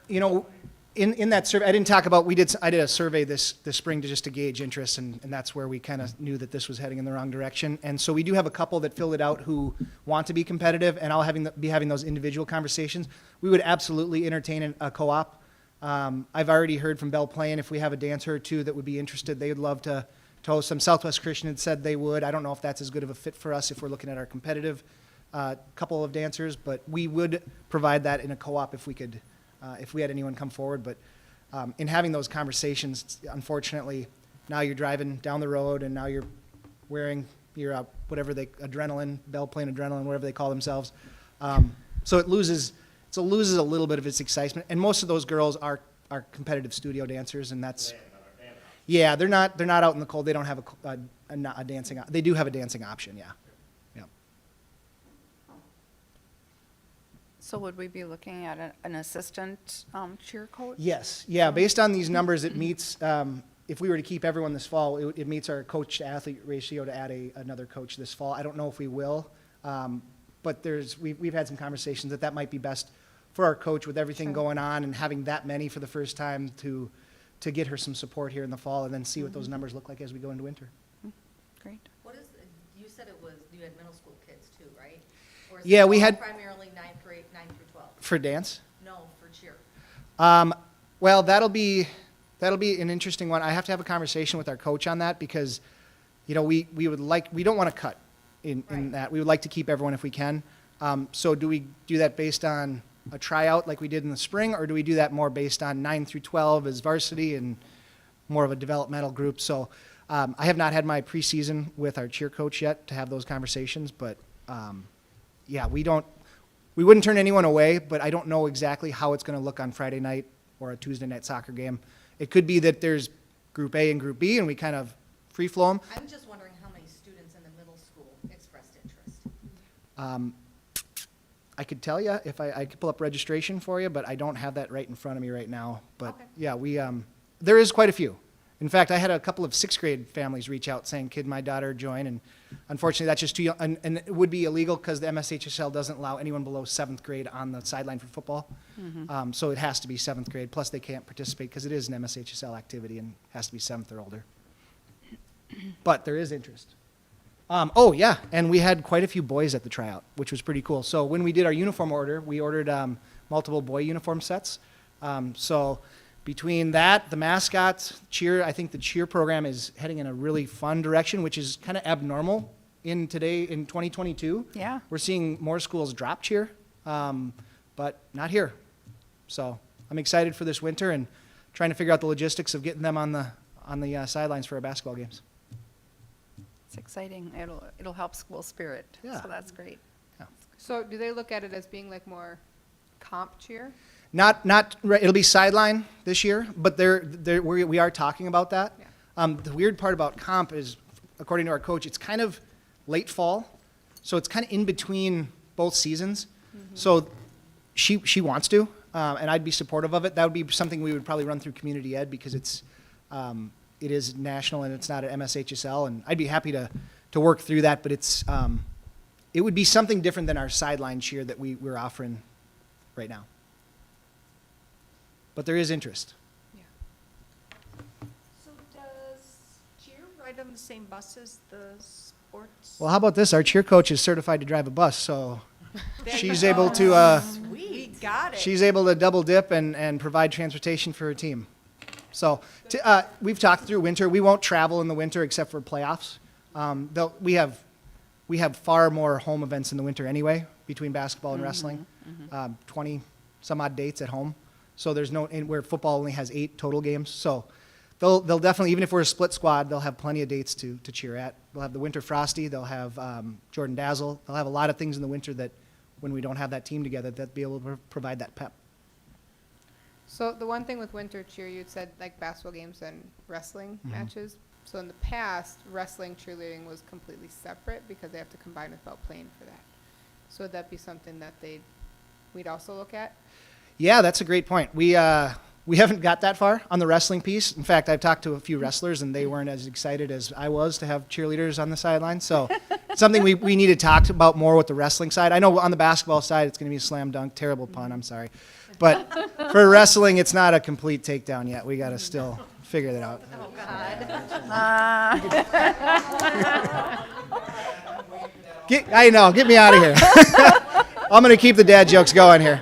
You know, in that survey, I didn't talk about, I did a survey this spring just to gauge interest, and that's where we kind of knew that this was heading in the wrong direction. And so we do have a couple that filled it out who want to be competitive, and I'll be having those individual conversations. We would absolutely entertain a co-op. I've already heard from Belle Plaine, if we have a dancer or two that would be interested, they would love to host them. Southwest Christian had said they would. I don't know if that's as good of a fit for us if we're looking at our competitive couple of dancers, but we would provide that in a co-op if we could, if we had anyone come forward. But in having those conversations, unfortunately, now you're driving down the road and now you're wearing your whatever adrenaline, Belle Plaine adrenaline, whatever they call themselves. So it loses a little bit of its excitement. And most of those girls are competitive studio dancers, and that's yeah, they're not out in the cold. They don't have a dancing. They do have a dancing option. Yeah. so would we be looking at an assistant cheer coach? Yes. Yeah. Based on these numbers, it meets. If we were to keep everyone this fall, it meets our coach-to-athlete ratio to add another coach this fall. I don't know if we will, but we've had some conversations that might be best for our coach with everything going on and having that many for the first time to get her some support here in the fall and then see what those numbers look like as we go into winter. Great. What is, you said you had middle school kids too, right? Or is Yeah, it we all had- primarily 9th grade, 9 through 12? For dance? No, for cheer. Well, that'll be an interesting one. I have to have a conversation with our coach on that because, we don't want to cut in Right. that. We would like to keep everyone if we can. So do we do that based on a tryout like we did in the spring, or do we do that more based on 9 through 12 as varsity and more of a developmental group? So I have not had my preseason with our cheer coach yet to have those conversations, but yeah, we wouldn't turn anyone away, but I don't know exactly how it's going to look on Friday night or a Tuesday night soccer game. It could be that there's Group A and Group B, and we kind of free flow them. I'm just wondering how many students in the middle school expressed interest. I could tell you if I could pull up registration for you, but I don't have that right in front of me right now. But Okay. yeah, there is quite a few. In fact, I had a couple of 6th grade families reach out saying, "Could my daughter join?" And unfortunately, that's just too young, and it would be illegal because the MSHSL doesn't allow anyone below 7th grade on the sideline for football. So it has to be 7th grade. Plus, they can't participate because it is an MSHSL activity and has to be 7th or older. But there is interest. Oh, yeah, and we had quite a few boys at the tryout, which was pretty cool. So when we did our uniform order, we ordered multiple boy uniform sets. So between that, the mascots, cheer, I think the cheer program is heading in a really fun direction, which is kind of abnormal in 2022. Yeah. We're seeing more schools drop cheer, but not here. So I'm excited for this winter and trying to figure out the logistics of getting them on the sidelines for our basketball games. It's exciting. It'll help school spirit. Yeah. So that's great. So do they look at it as being like more comp cheer? It'll be sideline this year, but we are talking about that. Yeah. The weird part about comp is, according to our coach, it's kind of late fall, so it's kind of in between both seasons. So she wants to, and I'd be supportive of it. That would be something we would probably run through community ed because it is national and it's not at MSHSL, and I'd be happy to work through that. But it would be something different than our sideline cheer that we're offering right now. But there is interest. So does cheer ride on the same bus as the sports? Well, how about this? Our cheer coach is certified to drive a bus, so she's able to We got it. she's able to double dip and provide transportation for her team. So we've talked through winter. We won't travel in the winter except for playoffs. We have far more home events in the winter anyway between basketball and wrestling. 20 some odd dates at home. So there's where football only has 8 total games. So they'll definitely, even if we're a split squad, they'll have plenty of dates to cheer at. They'll have the Winter Frosty, they'll have Jordan Dazzle, they'll have a lot of things in the winter that when we don't have that team together, they'll be able to provide that pep. So the one thing with winter cheer, you'd said like basketball games and wrestling matches. So in the past, wrestling cheerleading was completely separate because they have to combine without playing for that. So would that be something that we'd also look at? Yeah, that's a great point. We haven't got that far on the wrestling piece. In fact, I've talked to a few wrestlers, and they weren't as excited as I was to have cheerleaders on the sideline. So it's something we need to talk about more with the wrestling side. I know on the basketball side, it's going to be a slam dunk. Terrible pun, I'm sorry. But for wrestling, it's not a complete takedown yet. We got to still figure that out. Oh, God. I know, get me out of here. I'm going to keep the dad jokes going here.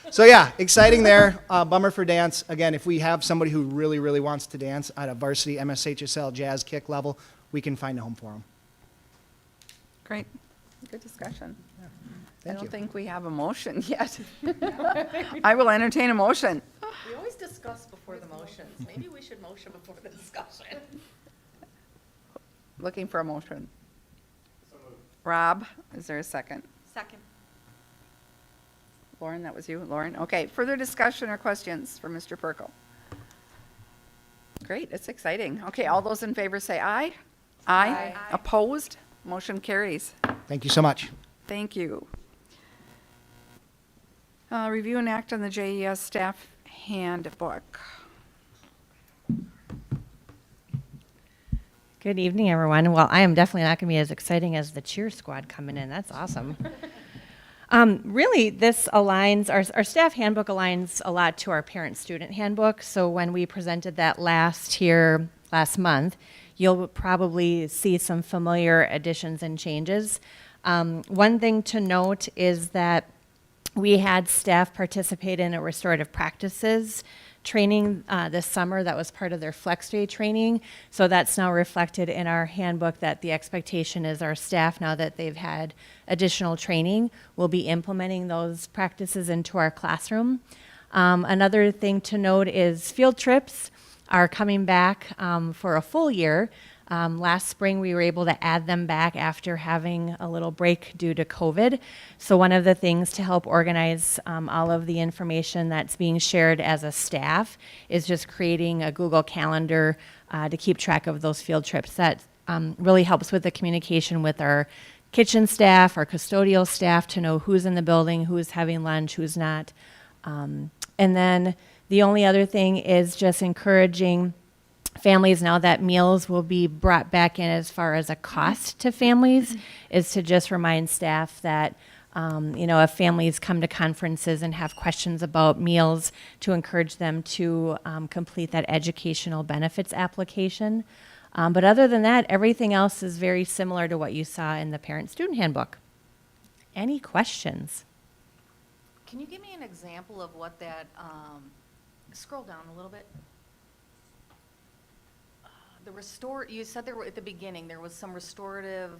So yeah, exciting there. Bummer for dance. Again, if we have somebody who really, really wants to dance at a varsity MSHSL jazz kick level, we can find a home for them. Great. Good discussion. I Thank don't you. think we have a motion yet. I will entertain a motion. We always discuss before the motions. Maybe we should motion before the discussion. Looking for a motion. Rob, is there a second? Second. Lauren, that was you? Lauren? Okay, further discussion or questions for Mr. Perkel? Great, it's exciting. Okay, all those in favor say aye. Aye. Opposed? Motion carries. Thank you so much. Thank you. Review and act on the JES staff handbook. Good evening, everyone. Well, I am definitely not going to be as exciting as the cheer squad coming in. That's awesome. Really, this aligns, our staff handbook aligns a lot to our parent-student handbook. So when we presented that last month, you'll probably see some familiar additions and changes. One thing to note is that we had staff participate in a restorative practices training this summer that was part of their Flex Day training. So that's now reflected in our handbook that the expectation is our staff, now that they've had additional training, will be implementing those practices into our classroom. Another thing to note is field trips are coming back for a full year. Last spring, we were able to add them back after having a little break due to COVID. So one of the things to help organize all of the information that's being shared as a staff is just creating a Google Calendar to keep track of those field trips. That really helps with the communication with our kitchen staff, our custodial staff, to know who's in the building, who's having lunch, who's not. And then the only other thing is just encouraging families, now that meals will be brought back in as far as a cost to families, is to just remind staff that, if families come to conferences and have questions about meals, to encourage them to complete that educational benefits application. But other than that, everything else is very similar to what you saw in the parent-student handbook. Any questions? Can you give me an example of what that, scroll down a little bit? You said there were, at the beginning, there was some restorative,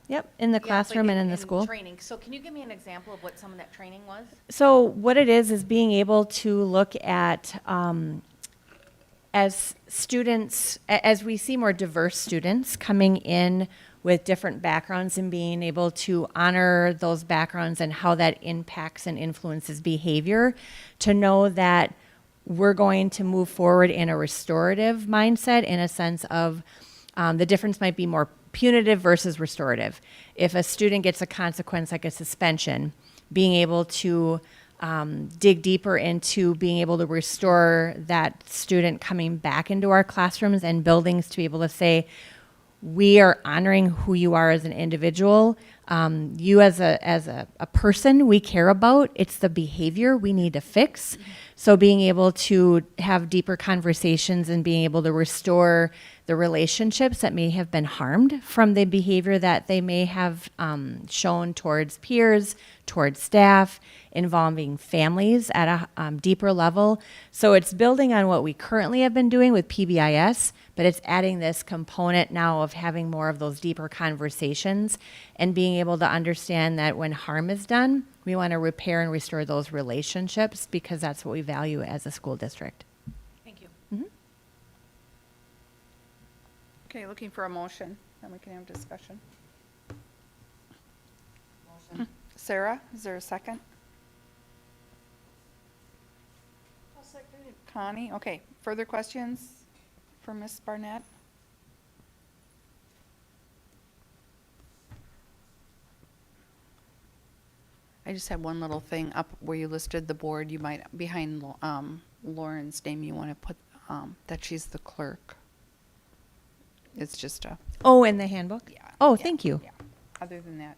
Yep, in the yeah, but classroom and in the school. Training. So can you give me an example of what some of that training was? So what it is being able to look at, as students, as we see more diverse students coming in with different backgrounds, and being able to honor those backgrounds and how that impacts and influences behavior, to know that we're going to move forward in a restorative mindset, in a sense of the difference might be more punitive versus restorative. If a student gets a consequence like a suspension, being able to dig deeper into being able to restore that student coming back into our classrooms and buildings, to be able to say, we are honoring who you are as an individual. You as a person we care about. It's the behavior we need to fix. So being able to have deeper conversations and being able to restore the relationships that may have been harmed from the behavior that they may have shown towards peers, towards staff, involving families at a deeper level. So it's building on what we currently have been doing with PBIS, but it's adding this component now of having more of those deeper conversations and being able to understand that when harm is done, we want to repair and restore those relationships because that's what we value as a school district. Thank you. Okay, looking for a motion, then we can have discussion. Motion. Sarah, is there a second? I'll second it. Connie, okay. Further questions for Ms. Barnett? I just had one little thing up where you listed the board. You might, behind Lauren's name, you want to put that she's the clerk. It's just a, Oh, in the handbook? yeah. Oh, yeah, thank you. yeah. Other than that.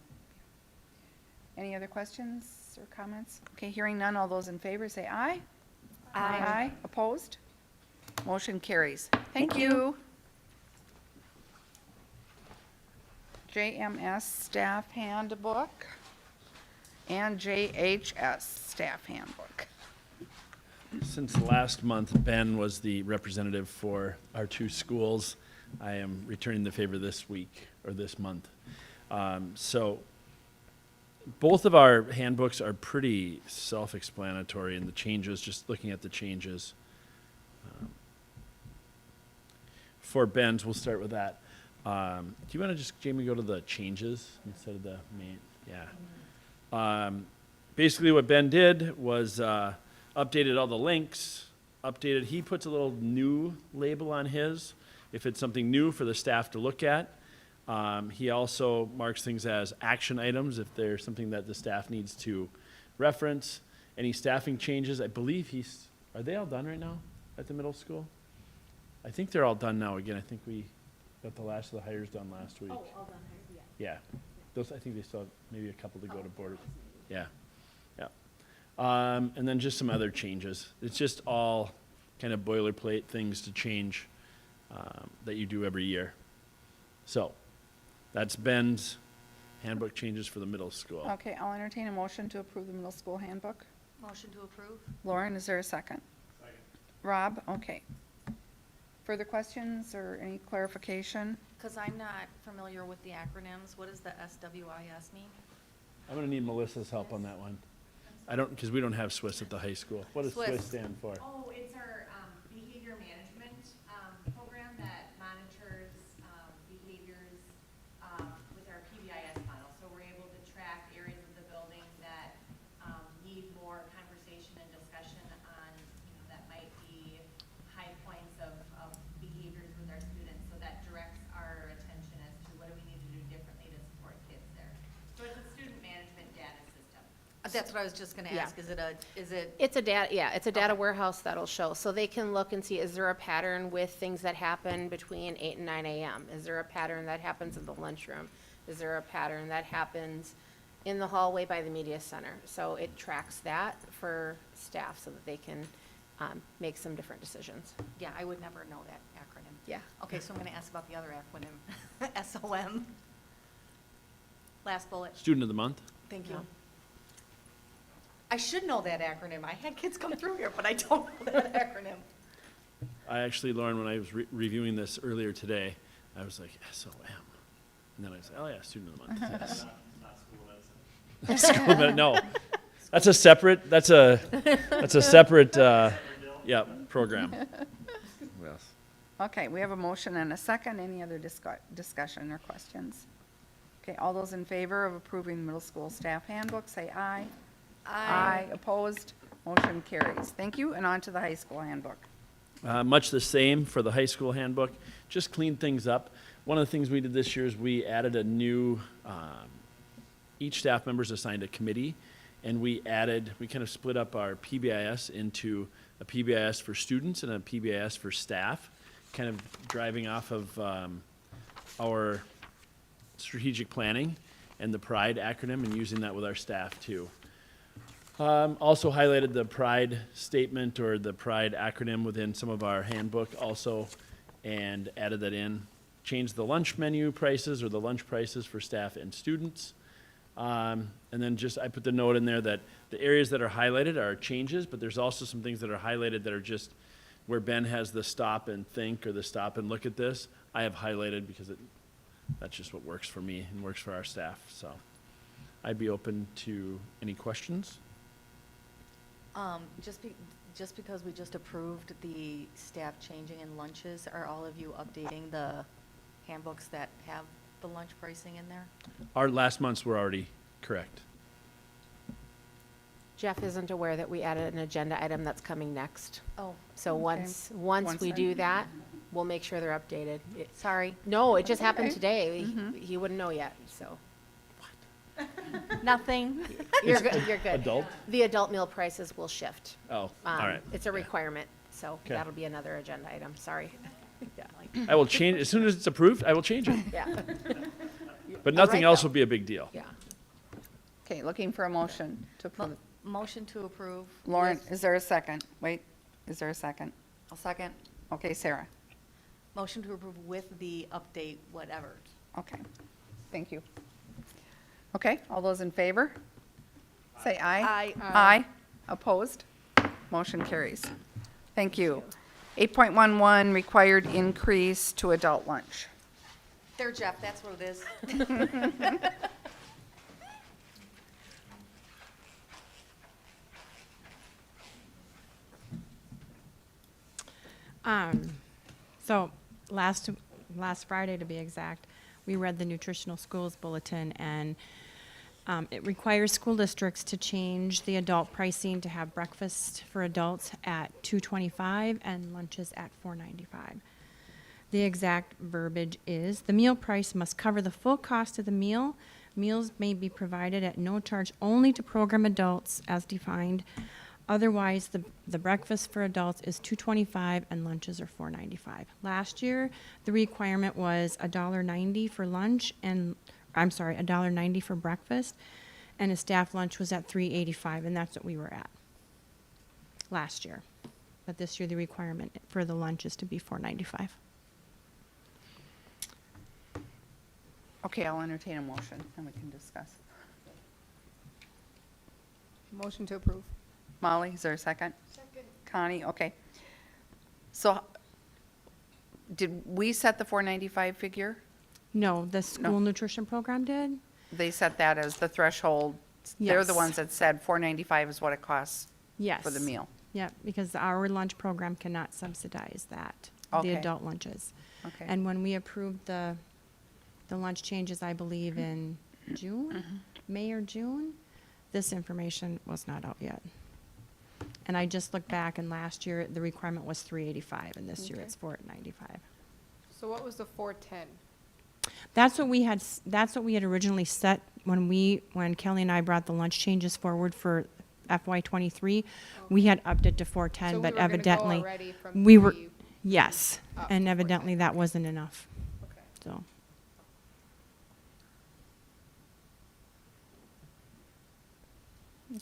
Any other questions or comments? Okay, hearing none, all those in favor say aye. Aye. Opposed? Motion carries. Thank you. JMS Staff Handbook and JHS Staff Handbook. Since last month, Ben was the representative for our two schools. I am returning the favor this week, or this month. So both of our handbooks are pretty self-explanatory in the changes, just looking at the changes. For Ben's, we'll start with that. Do you want to just, Jamie, go to the changes instead of the main? Yeah. Basically what Ben did was updated all the links, he puts a little new label on his, if it's something new for the staff to look at. He also marks things as action items if there's something that the staff needs to reference. Any staffing changes, I believe are they all done right now at the middle school? I think they're all done now. Again, I think we got the last of the hires done last week. Oh, all done hires, yeah. Yeah. Those, I think they still have maybe a couple to go to board. Yeah. Yeah. And then just some other changes. It's just all kind of boilerplate things to change that you do every year. So that's Ben's handbook changes for the middle school. Okay, I'll entertain a motion to approve the middle school handbook. Motion to approve? Lauren, is there a second? Second. Rob, okay. Further questions or any clarification? Because I'm not familiar with the acronyms. What does the SWIS mean? I'm gonna need Melissa's help on that one. I don't, because we don't have Swiss at the high school. What does Swiss. Swiss stand for? Oh, it's our behavior management program that monitors behaviors with our PBIS model. So we're able to track areas of the building that need more conversation and discussion on, that might be high points of behaviors with our students. So that directs our attention as to what do we need to do differently to support kids there. So it's a student management data system. That's what I was just going to Yeah. ask. Is it? It's a data warehouse that'll show. So they can look and see, is there a pattern with things that happen between 8 and 9 a.m.? Is there a pattern that happens in the lunchroom? Is there a pattern that happens in the hallway by the media center? So it tracks that for staff so that they can make some different decisions. Yeah, I would never know that acronym. Yeah. Okay, so I'm going to ask about the other acronym, SOM. Last bullet. Student of the month? Thank you. I should know that acronym. I had kids come through here, but I don't know that acronym. I actually, Lauren, when I was reviewing this earlier today, I was like, SOM. And then I was like, oh yeah, student of the month, yes. School med- no, that's a separate, yeah, program. Yes. Okay, we have a motion and a second. Any other discussion or questions? Okay, all those in favor of approving the middle school staff handbook, say aye. Aye. Opposed? Motion carries. Thank you, and on to the high school handbook. Much the same for the high school handbook, just clean things up. One of the things we did this year is we added a new, each staff member is assigned a committee, and we kind of split up our PBIS into a PBIS for students and a PBIS for staff, kind of driving off of our strategic planning and the PRIDE acronym and using that with our staff too. Also highlighted the PRIDE statement or the PRIDE acronym within some of our handbook, also and added that in. Changed the lunch menu prices or the lunch prices for staff and students. And then just, I put the note in there that the areas that are highlighted are changes, but there's also some things that are highlighted that are just where Ben has the stop and think or the stop and look at this. I have highlighted because that's just what works for me and works for our staff. So I'd be open to any questions. Just because we just approved the staff changing in lunches, are all of you updating the handbooks that have the lunch pricing in there? Our last months were already correct. Jeff isn't aware that we added an agenda item that's coming next. Oh, So Okay. once Once we then? do that, we'll make sure they're updated. sorry. No, it just happened Okay. today. He wouldn't know yet, so. Nothing. You're good, you're good. Adult? The adult meal prices will shift. Oh, all right. It's a requirement, so Okay. that'll be another agenda item, sorry. Yeah. I will change, as soon as it's approved, I will change it. Yeah, But All nothing right, else though. will be a big deal. yeah. Okay, looking for a motion to approve. Motion to approve. Lauren, with- is there a second? Wait, is there a second? I'll second. Okay, Sarah. Motion to approve with the update, whatever. Okay, thank you. Okay, all those in favor? Say aye. Aye. Aye. Opposed? Motion carries. Thank you. 8.11, required increase to adult lunch. There, Jeff, that's what it is. So last Friday, to be exact, we read the Nutritional Schools Bulletin, and it requires school districts to change the adult pricing to have breakfast for adults at $2.25 and lunches at $4.95. The exact verbiage is, the meal price must cover the full cost of the meal. Meals may be provided at no charge only to program adults as defined. Otherwise, the breakfast for adults is $2.25 and lunches are $4.95. Last year, the requirement was $1.90 for lunch and, I'm sorry, $1.90 for breakfast, and a staff lunch was at $3.85, and that's what we were at last year. But this year, the requirement for the lunch is to be $4.95. Okay, I'll entertain a motion, and we can discuss. Motion to approve. Molly, is there a second? Second. Connie, okay. So did we set the 495 figure? No, the school nutrition program did? They set that as the threshold. They're the Yes. ones that said 495 is what it costs Yes. for the meal. Yeah, because our lunch program cannot subsidize that, Okay. the adult lunches. Okay. And when we approved the lunch changes, I believe in June, May or June, this information was not out yet. And I just looked back, and last year, the requirement was $3.85, and this year Okay. it's $4.95. So what was the 410? That's what we had originally set when Kelly and I brought the lunch changes forward for FY '23. We had upped it to 410, So but we were gonna go evidently, already from we were, 3 yes, up and to evidently 410. that wasn't enough, Okay. so.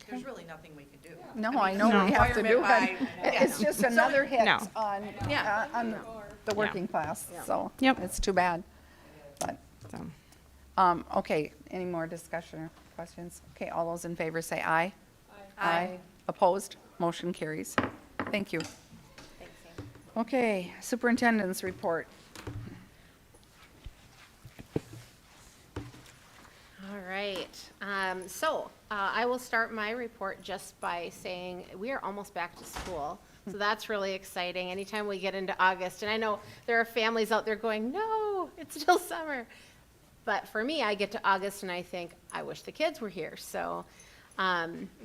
There's really nothing we can do. No, I know No. we have to do Requirement it. by- It's just another hit No. on the working class, so. Yep. It's too bad. But, So, okay, any more discussion or questions? Okay, all those in favor say aye. Aye. Opposed? Motion carries. Thank you. Thanks, Sam. Okay, superintendent's report. All right. I will start my report just by saying we are almost back to school. So that's really exciting. Anytime we get into August, and I know there are families out there going, no, it's still summer. But for me, I get to August and I think, I wish the kids were here. So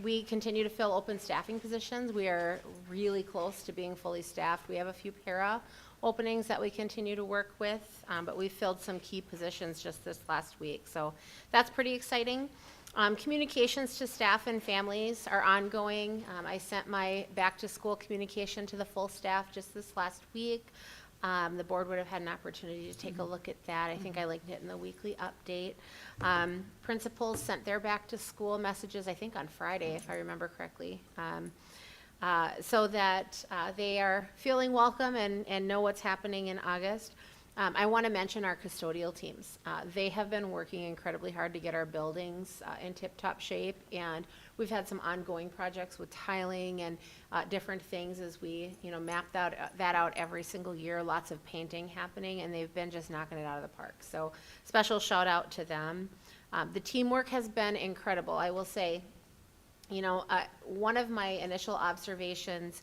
we continue to fill open staffing positions. We are really close to being fully staffed. We have a few para openings that we continue to work with, but we filled some key positions just this last week. So that's pretty exciting. Communications to staff and families are ongoing. I sent my back-to-school communication to the full staff just this last week. The board would have had an opportunity to take a look at that. I think I linked it in the weekly update. Principals sent their back-to-school messages, I think on Friday, if I remember correctly. so that they are feeling welcome and know what's happening in August. I want to mention our custodial teams. They have been working incredibly hard to get our buildings in tip-top shape, and we've had some ongoing projects with tiling and different things as we, map that out every single year. Lots of painting happening, and they've been just knocking it out of the park. So special shout out to them. The teamwork has been incredible. I will say, one of my initial observations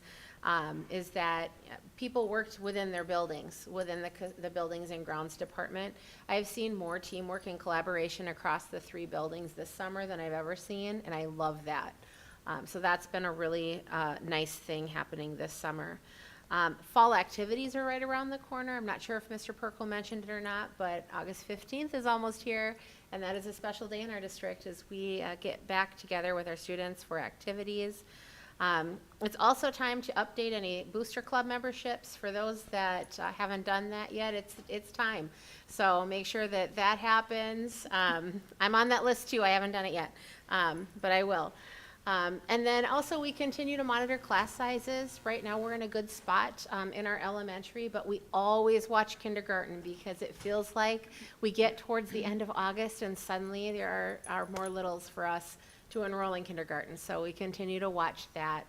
is that people worked within their buildings, within the buildings and grounds department. I've seen more teamwork and collaboration across the 3 buildings this summer than I've ever seen, and I love that. So that's been a really nice thing happening this summer. Fall activities are right around the corner. I'm not sure if Mr. Perkle mentioned it or not, but August 15th is almost here, and that is a special day in our district as we get back together with our students for activities. It's also time to update any booster club memberships. For those that haven't done that yet, it's time. So make sure that happens. I'm on that list too. I haven't done it yet, but I will. And then also we continue to monitor class sizes. Right now we're in a good spot in our elementary, but we always watch kindergarten because it feels like we get towards the end of August and suddenly there are more littles for us to enroll in kindergarten. So we continue to watch that.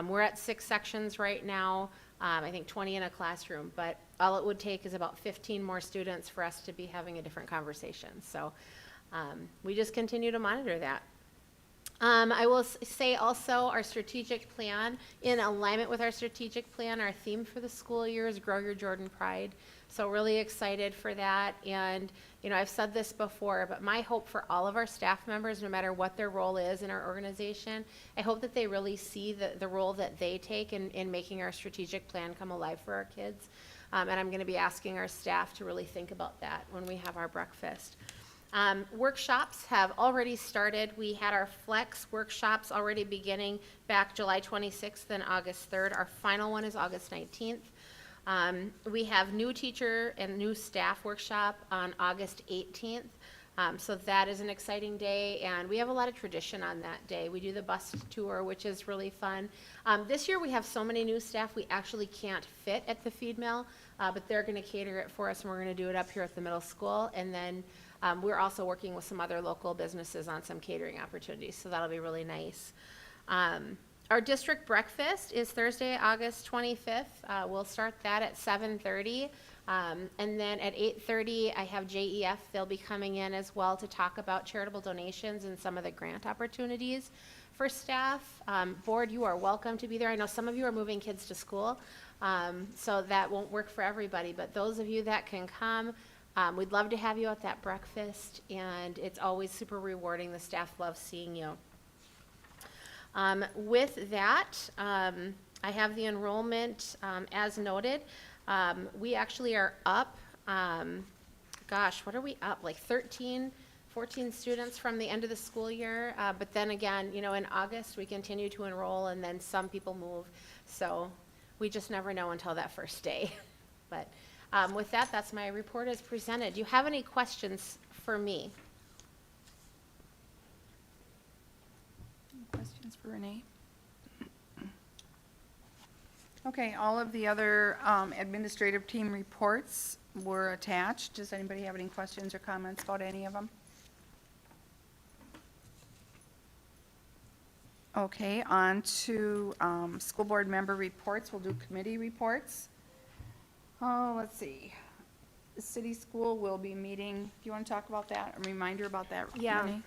We're at 6 sections right now, I think 20 in a classroom, but all it would take is about 15 more students for us to be having a different conversation. So we just continue to monitor that. I will say also our strategic plan, in alignment with our strategic plan, our theme for the school year is Grow Your Jordan Pride. So really excited for that. And, I've said this before, but my hope for all of our staff members, no matter what their role is in our organization, I hope that they really see the role that they take in making our strategic plan come alive for our kids. And I'm going to be asking our staff to really think about that when we have our breakfast. Workshops have already started. We had our Flex workshops already beginning back July 26th and August 3rd. Our final one is August 19th. We have new teacher and new staff workshop on August 18th. So that is an exciting day, and we have a lot of tradition on that day. We do the bus tour, which is really fun. This year we have so many new staff we actually can't fit at the feed mill, but they're going to cater it for us, and we're going to do it up here at the middle school. And then we're also working with some other local businesses on some catering opportunities, so that'll be really nice. Our district breakfast is Thursday, August 25th. We'll start that at 7:30. And then at 8:30, I have JEF. They'll be coming in as well to talk about charitable donations and some of the grant opportunities for staff. Board, you are welcome to be there. I know some of you are moving kids to school, so that won't work for everybody, but those of you that can come, we'd love to have you at that breakfast, and it's always super rewarding. The staff love seeing you. With that, I have the enrollment as noted. We actually are up, what are we up? Like 13, 14 students from the end of the school year. But then again, in August, we continue to enroll, and then some people move. So we just never know until that first day. But with that, that's my report as presented. Do you have any questions for me? Questions for Renee? Okay, all of the other administrative team reports were attached. Does anybody have any questions or comments about any of them? Okay, on to school board member reports. We'll do committee reports. Oh, let's see. The city school will be meeting. Do you want to talk about that? A reminder about that, Yeah. Renee?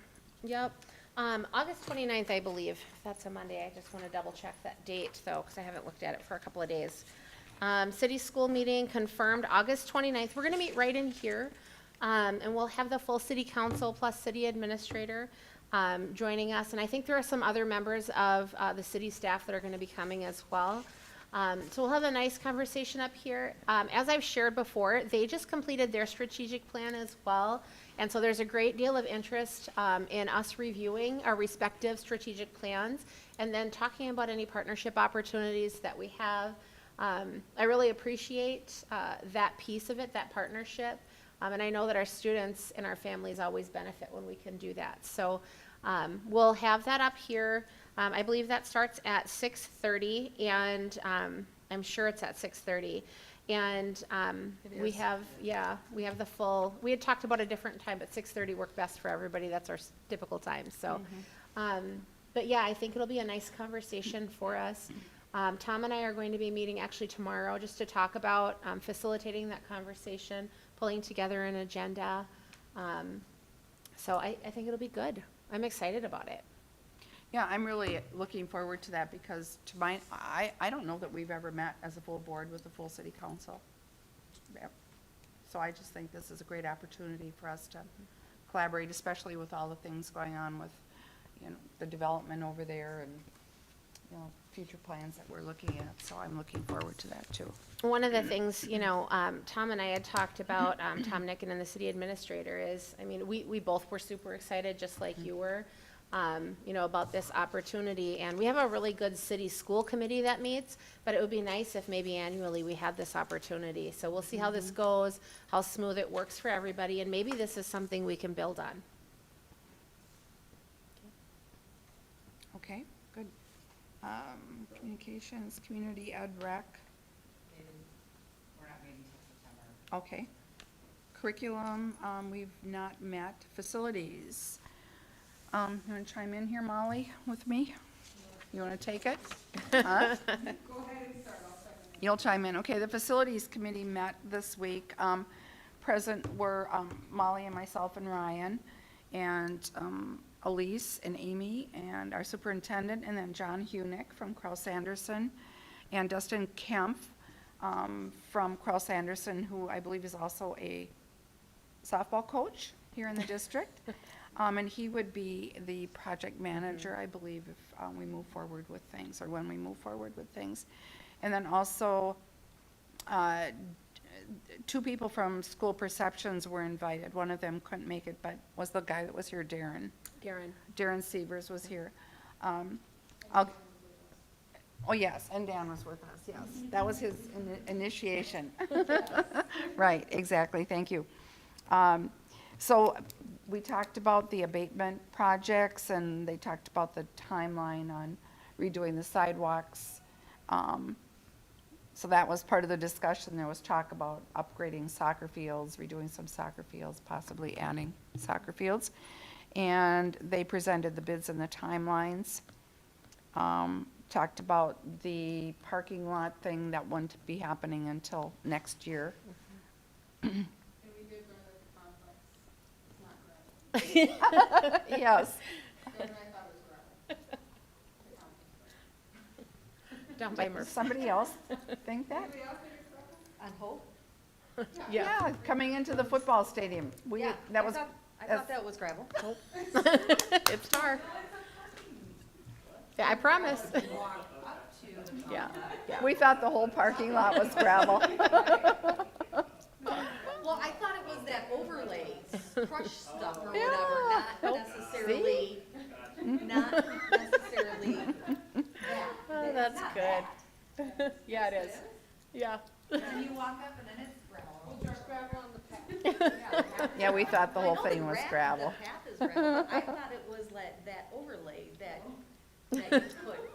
Yep. August 29th, I believe. That's a Monday. I just want to double check that date, though, because I haven't looked at it for a couple of days. City school meeting confirmed August 29th. We're going to meet right in here, and we'll have the full city council plus city administrator joining us. And I think there are some other members of the city staff that are going to be coming as well. So we'll have a nice conversation up here. As I've shared before, they just completed their strategic plan as well. And so there's a great deal of interest in us reviewing our respective strategic plans and then talking about any partnership opportunities that we have. I really appreciate that piece of it, that partnership. And I know that our students and our families always benefit when we can do that. So we'll have that up here. I believe that starts at 6:30, and I'm sure it's at 6:30. And we have the full, we had talked about a different time, but 6:30 worked best for everybody. That's our typical time. So, but yeah, I think it'll be a nice conversation for us. Tom and I are going to be meeting actually tomorrow just to talk about facilitating that conversation, pulling together an agenda. So I think it'll be good. I'm excited about it. Yeah, I'm really looking forward to that because I don't know that we've ever met as a full board with the full city council. Yep. So I just think this is a great opportunity for us to collaborate, especially with all the things going on with, the development over there and, future plans that we're looking at. So I'm looking forward to that too. One of the things, Tom and I had talked about, Tom Nicken and the city administrator is, I mean, we both were super excited, just like you were, about this opportunity. And we have a really good city school committee that meets, but it would be nice if maybe annually we had this opportunity. So we'll see how this goes, how smooth it works for everybody, and maybe this is something we can build on. Okay, good. Communications, community ed rec. We're not meeting until September. Okay. Curriculum, we've not met. Facilities. You want to chime in here, Molly, with me? You want to take it? Huh? Go ahead and start, I'll second. You'll chime in. Okay, the Facilities Committee met this week. Present were Molly and myself and Ryan, and Elise and Amy, and our superintendent, and then John Hunick from Kraus Anderson, and Dustin Kempf from Kraus Anderson, who I believe is also a softball coach here in the district. And he would be the project manager, I believe, if we move forward with things, or when we move forward with things. And then also, two people from School Perceptions were invited. One of them couldn't make it, but was the guy that was here, Darren. Darren Sievers was here. Oh, yes, and Dan was with us, yes. That was his initiation. Right, exactly, thank you. So we talked about the abatement projects, and they talked about the timeline on redoing the sidewalks. So that was part of the discussion. There was talk about upgrading soccer fields, redoing some soccer fields, possibly adding soccer fields. And they presented the bids and the timelines. Talked about the parking lot thing that wouldn't be happening until next year. And we did learn that the complex is not gravel. Yes. And I thought it was gravel. Down by Murphy. Somebody else think that? Anybody else think it's gravel? On Hope? Yeah, coming into the football stadium. That was. I thought that was gravel. It's tar. Yeah, I promise. Yeah. We thought the whole parking lot was gravel. Well, I thought it was that overlay, crushed stuff or whatever, not necessarily, not necessarily that. Oh, that's good. Yeah, it is. Yeah. And you walk up and then it's gravel. There's gravel on the path. Yeah, we thought the whole thing was gravel. The path is gravel. I thought it was that overlay that you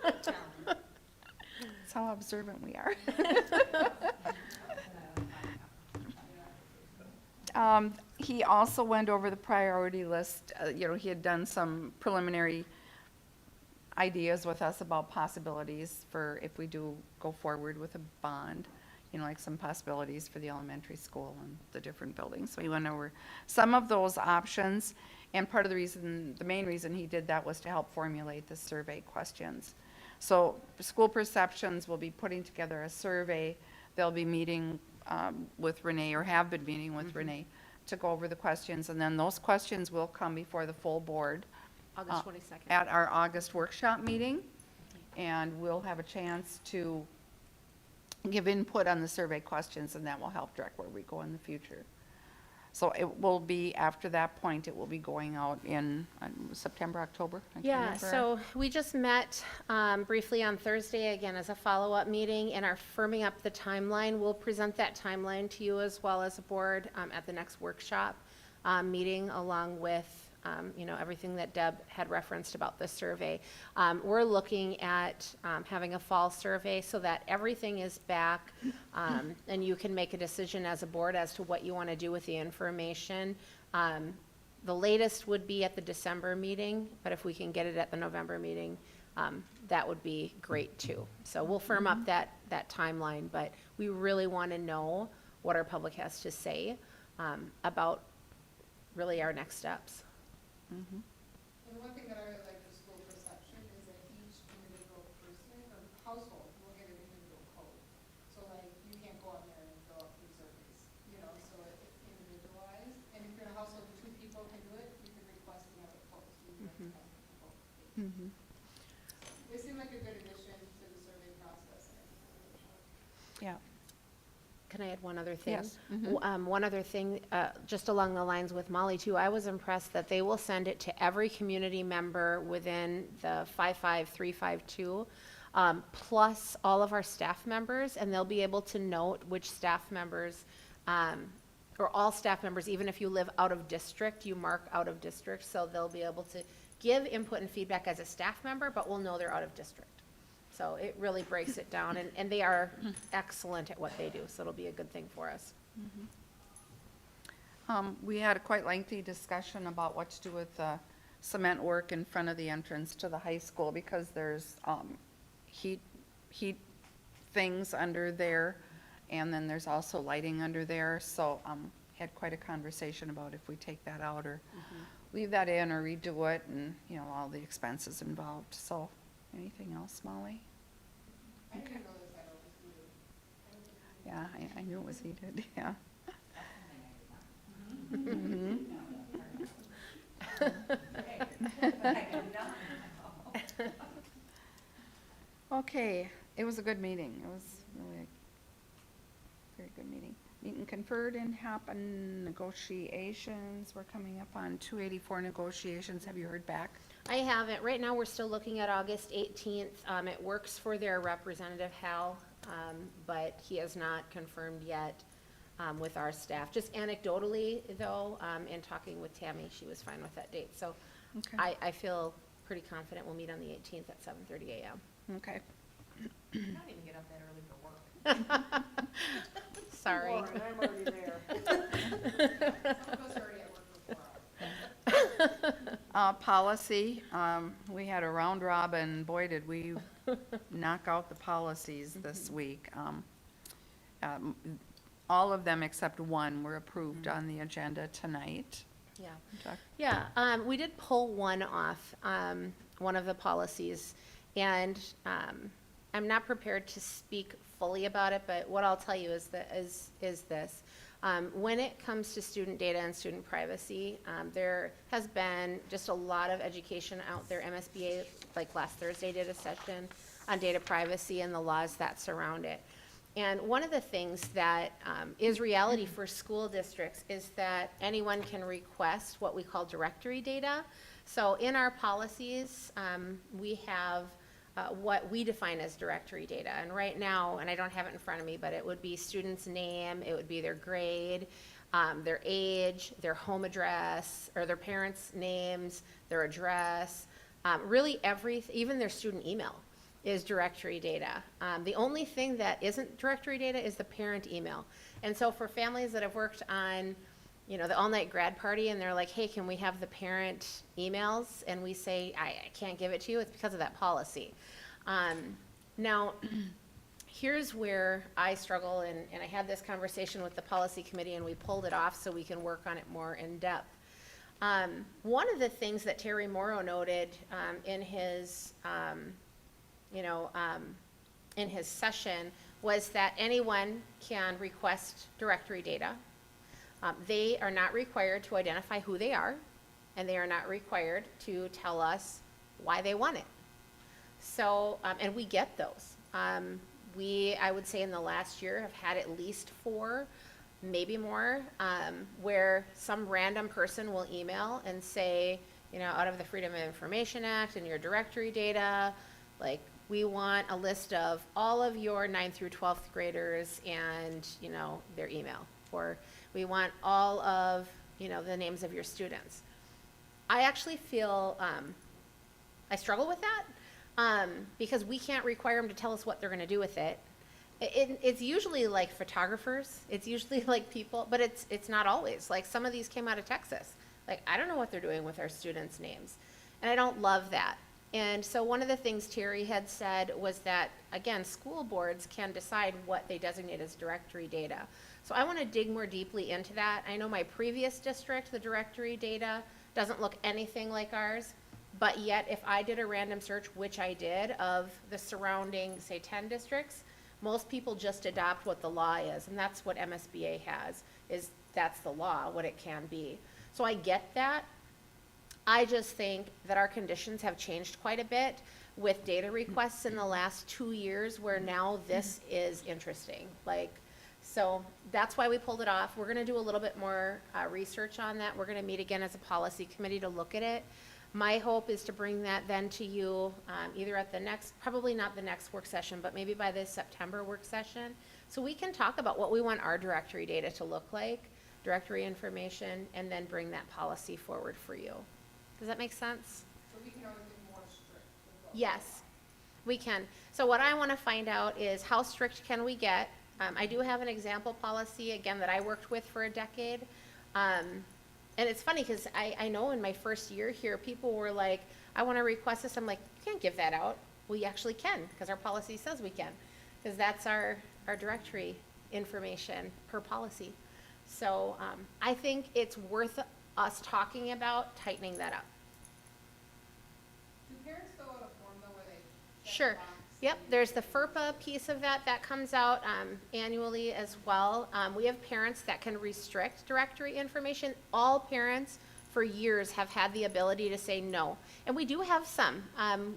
put down. That's how observant we are. He also went over the priority list. He had done some preliminary ideas with us about possibilities for if we do go forward with a bond, like some possibilities for the elementary school and the different buildings. So he went over some of those options, and part of the main reason he did that was to help formulate the survey questions. So School Perceptions will be putting together a survey. They'll be meeting with Renee, or have been meeting with Renee, to go over the questions, and then those questions will come before the full board August 22nd. at our August workshop meeting, and we'll have a chance to give input on the survey questions, and that will help direct where we go in the future. So it will be, after that point, it will be going out in September, October? I can't Yeah, remember. so we just met briefly on Thursday, again, as a follow-up meeting, and are firming up the timeline. We'll present that timeline to you as well as a board at the next workshop meeting, along with, you know, everything that Deb had referenced about the survey. We're looking at having a fall survey so that everything is back, and you can make a decision as a board as to what you want to do with the information. The latest would be at the December meeting, but if we can get it at the November meeting, that would be great too. So we'll firm up that timeline, but we really want to know what our public has to say about really our next steps. And one thing that I really like for school perception is that each individual person or household will get an individual code. So like, you can't go on there and fill out 3 surveys, you know, so it's individualized. And if you're in a household where 2 people can do it, you can request another code. So you don't have to have people. They seem like a good addition to the survey process. And I think it really helps. Yeah. Can I add one other thing? Yes. One other thing, just along the lines with Molly too, I was impressed that they will send it to every community member within the 55352, plus all of our staff members, and they'll be able to note which staff members, or all staff members, even if you live out of district, you mark out of district, so they'll be able to give input and feedback as a staff member, but we'll know they're out of district. So it really breaks it down, and they are excellent at what they do, so it'll be a good thing for us. We had a quite lengthy discussion about what to do with the cement work in front of the entrance to the high school, because there's heat things under there, and then there's also lighting under there. So had quite a conversation about if we take that out or leave that in or redo it, and, you know, all the expenses involved. So anything else, Molly? I didn't know this, I always do. Yeah, I knew it was heated, yeah. Okay, it was a good meeting. It was really a very good meeting. Meet and conferred and happen negotiations. We're coming up on 284 negotiations. Have you heard back? I haven't. Right now, we're still looking at August 18th. It works for their representative, Hal, but he has not confirmed yet with our staff. Just anecdotally, though, in talking with Tammy, she was fine with that date. So Okay. I feel pretty confident we'll meet on the 18th at 7:30 a.m. Okay. I don't even get up that early for work. Sorry. I'm already there. Some of us are already at work for 4 hours. Policy, we had a round robin. Boy, did we knock out the policies this week. All of them except one were approved on the agenda tonight. Yeah. Doc? Yeah, we did pull one off, one of the policies, and I'm not prepared to speak fully about it, but what I'll tell you is that is this. When it comes to student data and student privacy, there has been just a lot of education out there. MSBA, like last Thursday, did a session on data privacy and the laws that surround it. And one of the things that is reality for school districts is that anyone can request what we call directory data. So in our policies, we have what we define as directory data. And right now, and I don't have it in front of me, but it would be student's name, it would be their grade, their age, their home address, or their parents' names, their address, really even their student email is directory data. The only thing that isn't directory data is the parent email. And so for families that have worked on, you know, the all-night grad party, and they're like, hey, can we have the parent emails? And we say, I can't give it to you, it's because of that policy. Now, here's where I struggle, and I had this conversation with the policy committee, and we pulled it off so we can work on it more in depth. One of the things that Terry Morrow noted in his in his session was that anyone can request directory data. They are not required to identify who they are, and they are not required to tell us why they want it. So, and we get those. I would say in the last year, have had at least 4 maybe more, where some random person will email and say, you know, out of the Freedom of Information Act and your directory data, like, we want a list of all of your 9th through 12th graders and, you know, their email. Or we want all of, you know, the names of your students. I actually feel, I struggle with that, because we can't require them to tell us what they're gonna do with it. It's usually like photographers, it's usually like people, but it's not always. Like, some of these came out of Texas. Like, I don't know what they're doing with our students' names. And I don't love that. And so one of the things Terry had said was that, again, school boards can decide what they designate as directory data. So I want to dig more deeply into that. I know my previous district, the directory data, doesn't look anything like ours, but yet if I did a random search, which I did, of the surrounding, say, 10 districts, most people just adopt what the law is, and that's what MSBA has, is that's the law, what it can be. So I get that. I just think that our conditions have changed quite a bit with data requests in the last 2 years, where now this is interesting. Like, so that's why we pulled it off. We're gonna do a little bit more research on that. We're gonna meet again as a policy committee to look at it. My hope is to bring that then to you, either at the next, probably not the next work session, but maybe by this September work session, so we can talk about what we want our directory data to look like, directory information, and then bring that policy forward for you. Does that make sense? So we can always be more strict. Yes, we can. So what I want to find out is how strict can we get? I do have an example policy, again, that I worked with for a decade. And it's funny because I know in my first year here, people were like, I want to request this. I'm like, you can't give that out. We actually can, because our policy says we can, because that's our directory information per policy. So I think it's worth us talking about tightening that up. Do parents fill out a form though where they? Sure. Yep, there's the FERPA piece of that comes out annually as well. We have parents that can restrict directory information. All parents for years have had the ability to say no. And we do have some.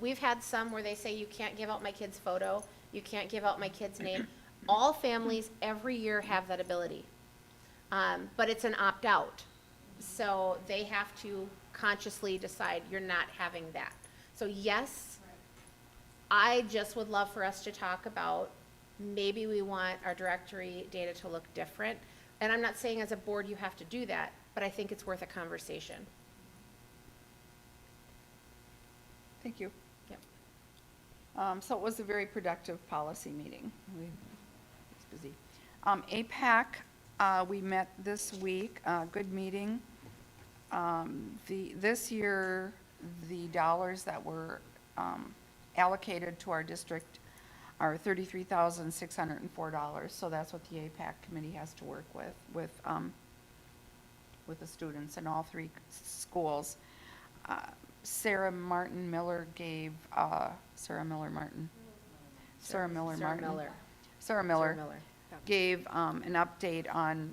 We've had some where they say, you can't give out my kid's photo, you can't give out my kid's name. All families every year have that ability. But it's an opt-out. So they have to consciously decide you're not having that. So yes, I just would love for us to talk about, maybe we want our directory data to look different. And I'm not saying as a board you have to do that, but I think it's worth a conversation. Thank you. Yep. So it was a very productive policy meeting. It's busy. APAC, we met this week, good meeting. This year, the dollars that were allocated to our district are $33,604. So that's what the APAC committee has to work with the students in all 3 schools. Sarah Miller gave an update on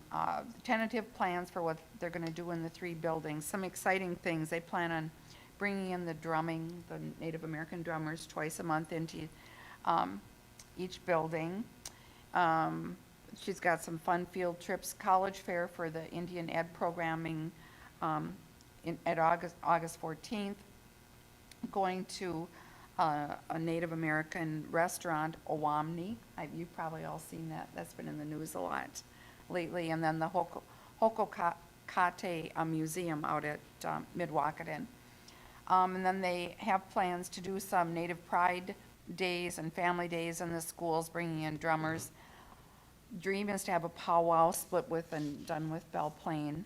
tentative plans for what they're going to do in the 3 buildings. Some exciting things. They plan on bringing in the drumming, the Native American drummers, twice a month into each building. She's got some fun field trips, college fair for the Indian Ed programming at August 14th. Going to a Native American restaurant, Owamni. You've probably all seen that. That's been in the news a lot lately. And then the Hokokate Museum out at Midwakaton. And then they have plans to do some Native Pride days and family days in the schools, bringing in drummers. Dream is to have a powwow split with and done with Belle Plaine.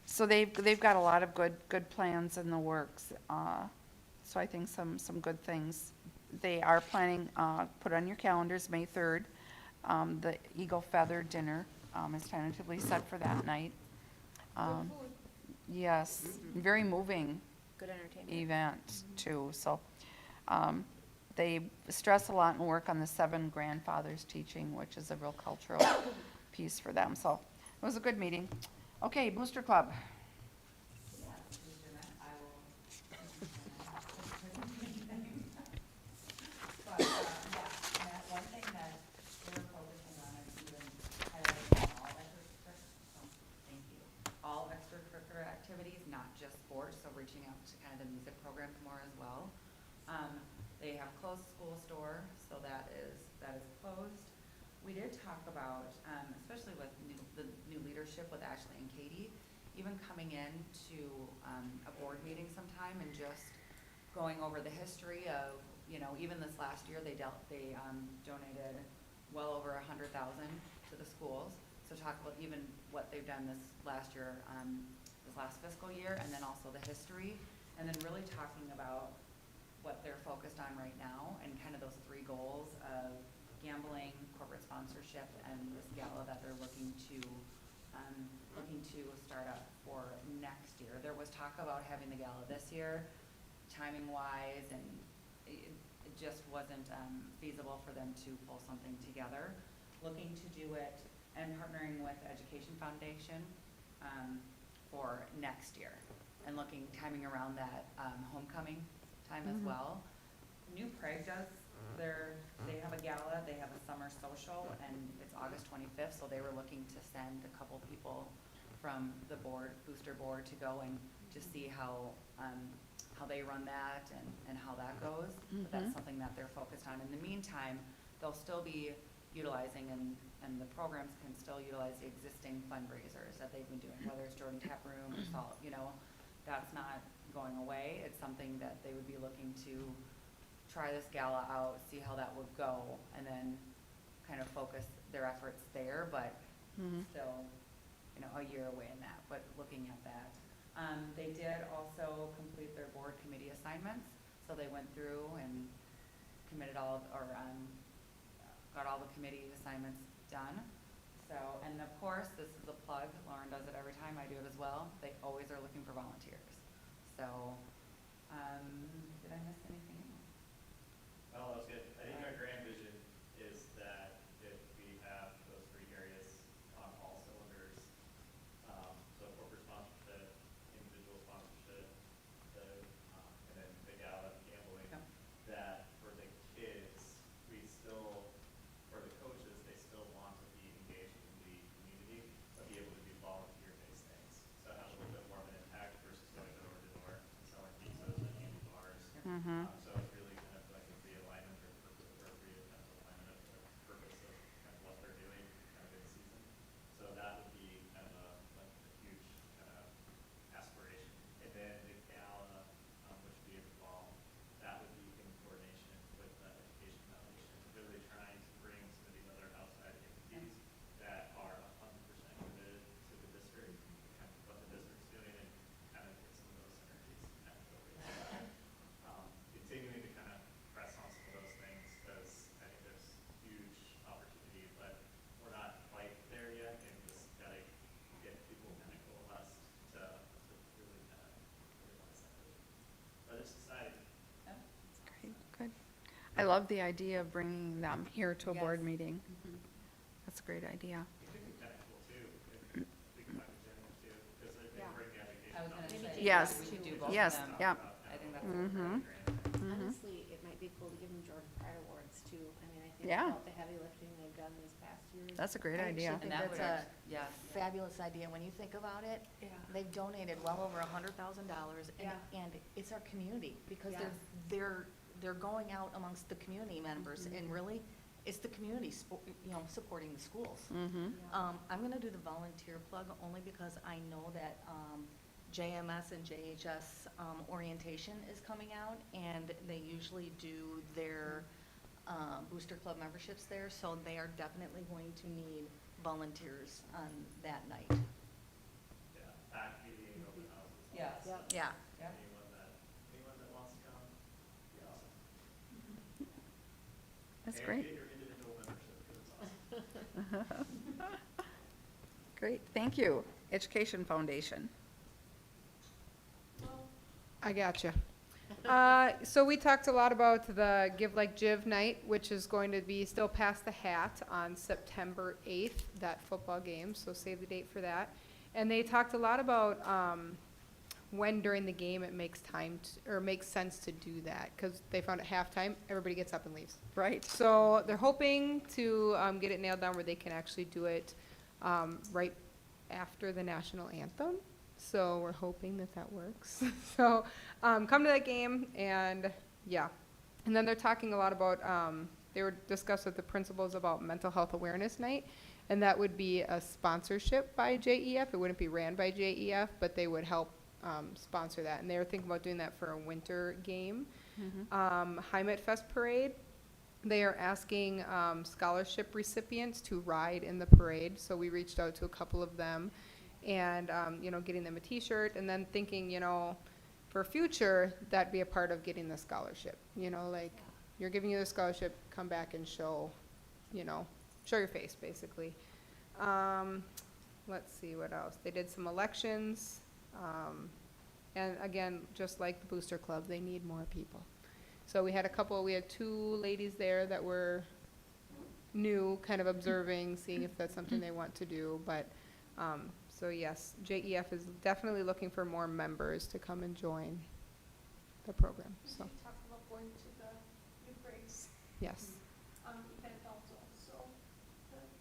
So they've got a lot of good plans in the works. So I think some good things. They are planning, put on your calendars, May 3rd, the Eagle Feather Dinner is tentatively set for that night. Yes, very moving Good entertainment. event too. So they stress a lot and work on the 7 grandfathers teaching, which is a real cultural piece for them. So it was a good meeting. Okay, Booster Club. One thing that we're focusing on, and even highlighting reaching out to kind of the music programs more as well. They have closed school store, so that is closed. We did talk about, especially with the new leadership with Ashley and Katie, even coming in to a board meeting sometime and just going over the history of, even this last year, they donated well over 100,000 to the schools. So talk about even what they've done this last year, this last fiscal year, and then also the history, and then really talking about what they're focused on right now, and kind of those three goals of gambling, corporate sponsorship, and this gala that they're looking to start up for next year. There was talk about having the gala this year, timing wise, and it just wasn't feasible for them to pull something together. Looking to do it and partnering with Education Foundation for next year, and timing around that homecoming time as well. New Prague does they have a gala, they have a summer social, and it's August 25th, so they were looking to send a couple people from the booster board to go and just see how they run that and how that goes. But that's something that they're focused on. In the meantime, they'll still be utilizing, and the programs can still utilize the existing fundraisers that they've been doing, whether it's Jordan Tap Room or Salt, that's not going away. It's something that they would be looking to try this gala out, see how that would go, and then kind of focus their efforts there, but still, a year away in that, but looking at that. They did also complete their board committee assignments, so they went through and committed got all the committee assignments done. So, and of course, this is a plug, Lauren does it every time, I do it as well, they always are looking for volunteers. So, did I miss anything else? Well, that was good. I think our grand vision is that if we have those three areas on all cylinders, so corporate sponsorship, individual sponsorship, and then the gala gambling, that for the kids, for the coaches, they still want to be engaged in the community, but be able to do volunteer-based things. So have a little bit more of an impact versus going door to door and selling pizzas and candy bars. So it's really kind of like a realignment or realignment of the purpose of kind of what they're doing kind of in season. So that would be kind of a huge kind of aspiration. And then the gala, which would be in the fall, that would be in coordination with the Education Foundation, really trying to bring some of these other outside entities that are 100% committed to the district, kind of what the district's doing, and kind of get some of those synergies kind of building. Continuing to kind of press on some of those things, because I think there's huge opportunity, but we're not quite there yet, and just gotta get people kind of coalesced to really kind of realize that vision. But it's exciting. Great, good. I love the idea of bringing them here to a board meeting. That's a great idea. It could be kind of cool too, if we could talk to Jenny too, because they bring the education. I was gonna foundation. say, Yes. we could do both of Yes, them. yeah. I think that's a great grant. Honestly, it might be cool to give them Jordan Pride Awards too. I mean, I think Yeah. about the heavy lifting they've done these past years. That's a great I actually idea. think And that that's would a act- yeah. fabulous idea. When you think about it, they've donated well over $100,000, and it's our community, because they're going out amongst the community members, and really, it's the community, supporting the schools. I'm gonna do the volunteer plug only because I know that, JMS and JHS, orientation is coming out, and they usually do their, booster club memberships there, so they are definitely going to need volunteers on that night. Yeah, back meeting, open houses. Yes. Yeah. Anyone that wants to come, be awesome. That's And great. get your individual membership, because it's awesome. Great, thank you. Education Foundation. I gotcha. So we talked a lot about the Give Like Jiv night, which is going to be still Pass the Hat on September 8th, that football game, so save the date for that. And they talked a lot about when during the game it makes makes sense to do that, because they found at halftime, everybody gets up and leaves. Right. So they're hoping to get it nailed down where they can actually do it right after the national anthem. So we're hoping that that works. So come to that game, and yeah. And then they're talking a lot about, they were discussed with the principals about Mental Health Awareness Night, and that would be a sponsorship by JEF. It wouldn't be ran by JEF, but they would help sponsor that. And they were thinking about doing that for a winter game. Heimat Fest Parade, they are asking scholarship recipients to ride in the parade. So we reached out to a couple of them, and getting them a T-shirt, and then thinking, for future, that'd be a part of getting the scholarship. Like, you're giving you the scholarship, come back and show your face, basically. Let's see what else. They did some elections, and again, just like the Booster Club, they need more people. So we had two ladies there that were new, kind of observing, seeing if that's something they want to do, but, so yes, JEF is definitely looking for more members to come and join the program, so. We talked about going to the New Breaks Yes. event also, so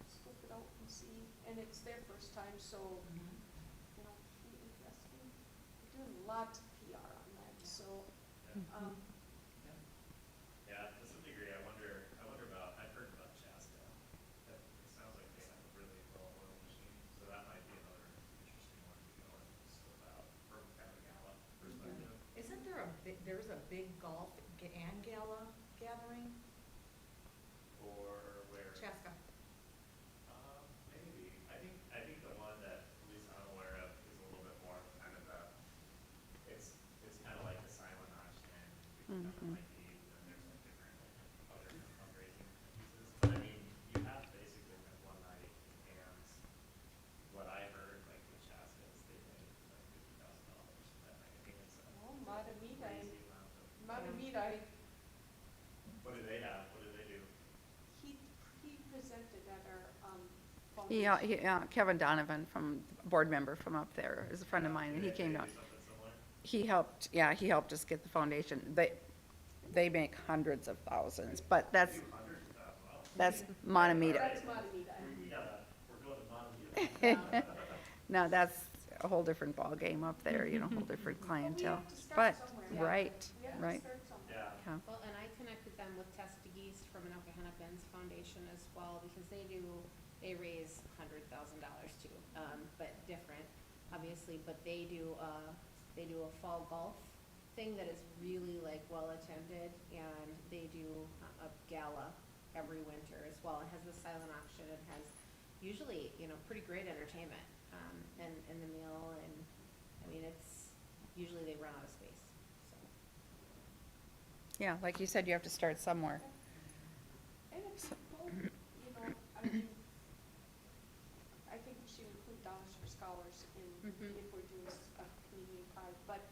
scope it out and see, and it's their first time, so, be interesting. We're doing lots of PR on that, so, Yeah, to some degree, I wonder about, I've heard about Chaska. It sounds like they have a really well-oiled machine, so that might be another interesting one to go and scope out from kind of a gala perspective. Isn't there there's a big golf and gala gathering? Or where? Chaska. Maybe. I think the one that at least I'm aware of is a little bit more of kind of it's kind of like the silent auction, kind of like and there's like different other kind of fundraising pieces. But I mean, you have basically like one night, and what I heard, like with Chaska, is they made like $50,000 that night. I think it's a crazy amount of. What do they have? What do they do? he presented at our, foundation. Yeah, Kevin Donovan, board member from up there, is a friend of mine, and he came down. Do something similar? He helped us get the foundation. They make hundreds of thousands, but that's Montemita. That's Matamita. We're going to Montemita. No, that's a whole different ballgame up there, whole different clientele. have to start But, somewhere. right, We have to right. start somewhere. Yeah. Yeah. Well, and I connected them with Testigis from Anoka Hennepin's foundation as well, because they raise $100,000 too, but different, obviously, but they do a fall golf thing that is really like well-attended, and they do a gala every winter as well. It has a silent auction, it has usually, pretty great entertainment, and the meal, and, I mean, usually they run out of space, so. Yeah, like you said, you have to start somewhere. And if people, I mean, I think we should include dollars for scholars in, if we're doing a community pride, but,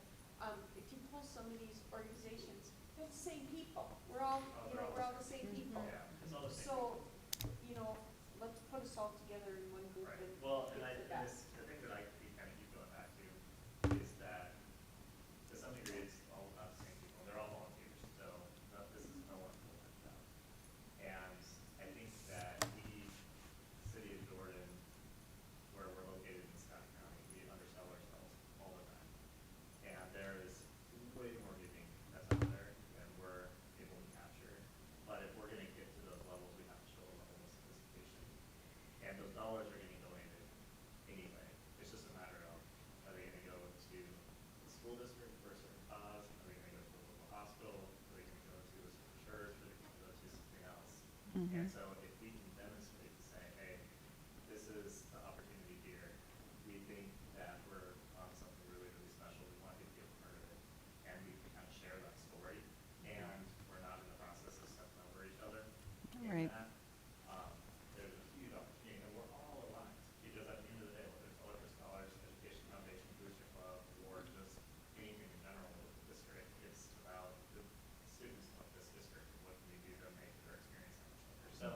if you pull some of these organizations, they're the same people, we're all, we're all the same people. Yeah, it's all the same. So, let's put us all together in one group Right. and Well, and get the best. the thing that I kind of keep going back to is that to some degree it's all about the same people. They're all volunteers, so this is no one full-time job. And I think that we, city of Jordan, where we're located in Scott County, we undersell ourselves all the time. And there is way more giving that's out there than we're able to capture. But if we're gonna get to those levels, we have to show a level of sophistication. And those dollars are getting donated anyway. It's just a matter of, are they gonna go to the school district for a certain cause? Are they gonna go to a local hospital? Are they gonna go to a certain church? Are they gonna go to something else? And so if we can demonstrate to say, hey, this is the opportunity here, we think that we're on something really, really special, we want you to be a part of it, and we can kind of share that story, and we're not in the process of stepping over each other. in Right. that, there's a huge opportunity, and we're all aligned, because at the end of the day, whether it's Electric Scholars, Education Foundation, Booster Club, or just anything in general with the district, it's about the students of this district, and what can we do to make their experience that much better. So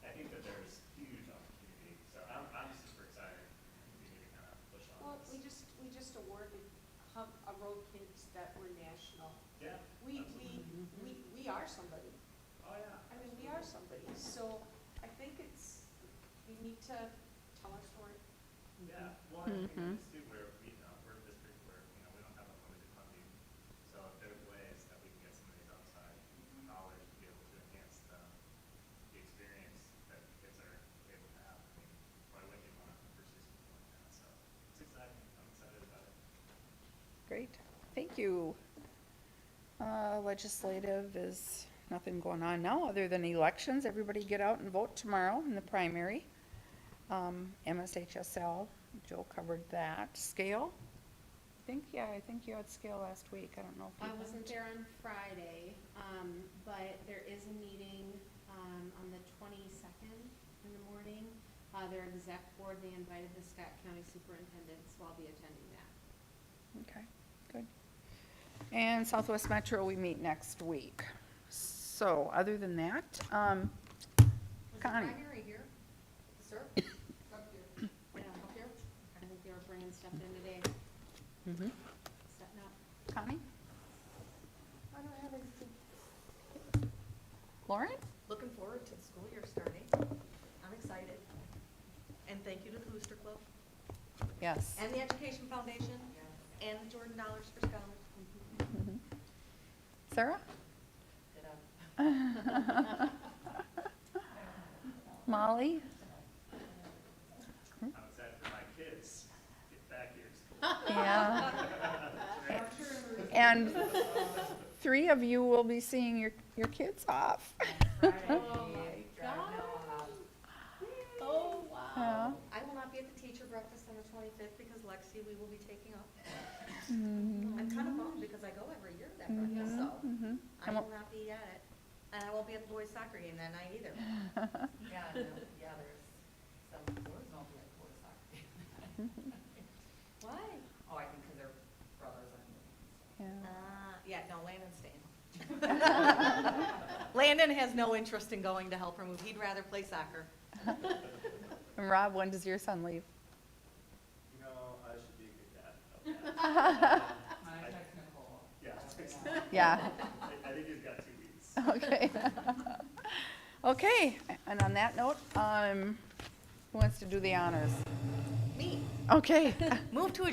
I think that there's huge opportunity, so I'm super excited to continue to kind of push on Well, this. we just awarded a road kids that were national. Yeah, We are somebody. oh, yeah. I mean, we are somebody, so I think we need to tell our story. Yeah, well, I think it's too, we're thank you. Legislative is nothing going on now other than elections. Everybody get out and vote tomorrow in the primary. MSHSL, Joe covered that. Scale? I think you had scale last week. I don't know if I you wasn't went. there on Friday, but there is a meeting, on the 22nd in the morning. Their exec board, they invited the Scott County Superintendent, so I'll be attending that. Okay, good. And Southwest Metro, we meet next week. So, other than that, Was the Connie. primary here? Sir? Yeah, up here. I think they were bringing stuff in today, Mhm. setting up. Connie? I don't have anything. Lauren? Looking forward to the school year starting. I'm excited. And thank you to the Booster Club Yes. and the Education Foundation and the Jordan Dollars for Scholars. Mhm. Sarah? Molly? I'm excited for my kids to get back here to school. Yeah. And 3 of you will be seeing your kids off. Oh, my God. Oh, Yeah. wow. I will not be at the teacher breakfast on the 25th because Lexi, we will be taking off. I'm kind of bummed because I go every year to that breakfast, so Mhm. I will not be at it. And I won't be at the boys soccer game that night either. Yeah, no, yeah, there's some boys won't be at the boys soccer game. Why? Oh, I think because their brothers are. Yeah. Yeah, no, Landon's staying. Landon has no interest in going to help her move. He'd rather play soccer. And Rob, when does your son leave? You know, I should be a good dad. I text Nicole. Yeah. Yeah. I think he's got 2 weeks. Okay. Okay, and on that note, who wants to do the honors? Me. Okay. Move to adjourn.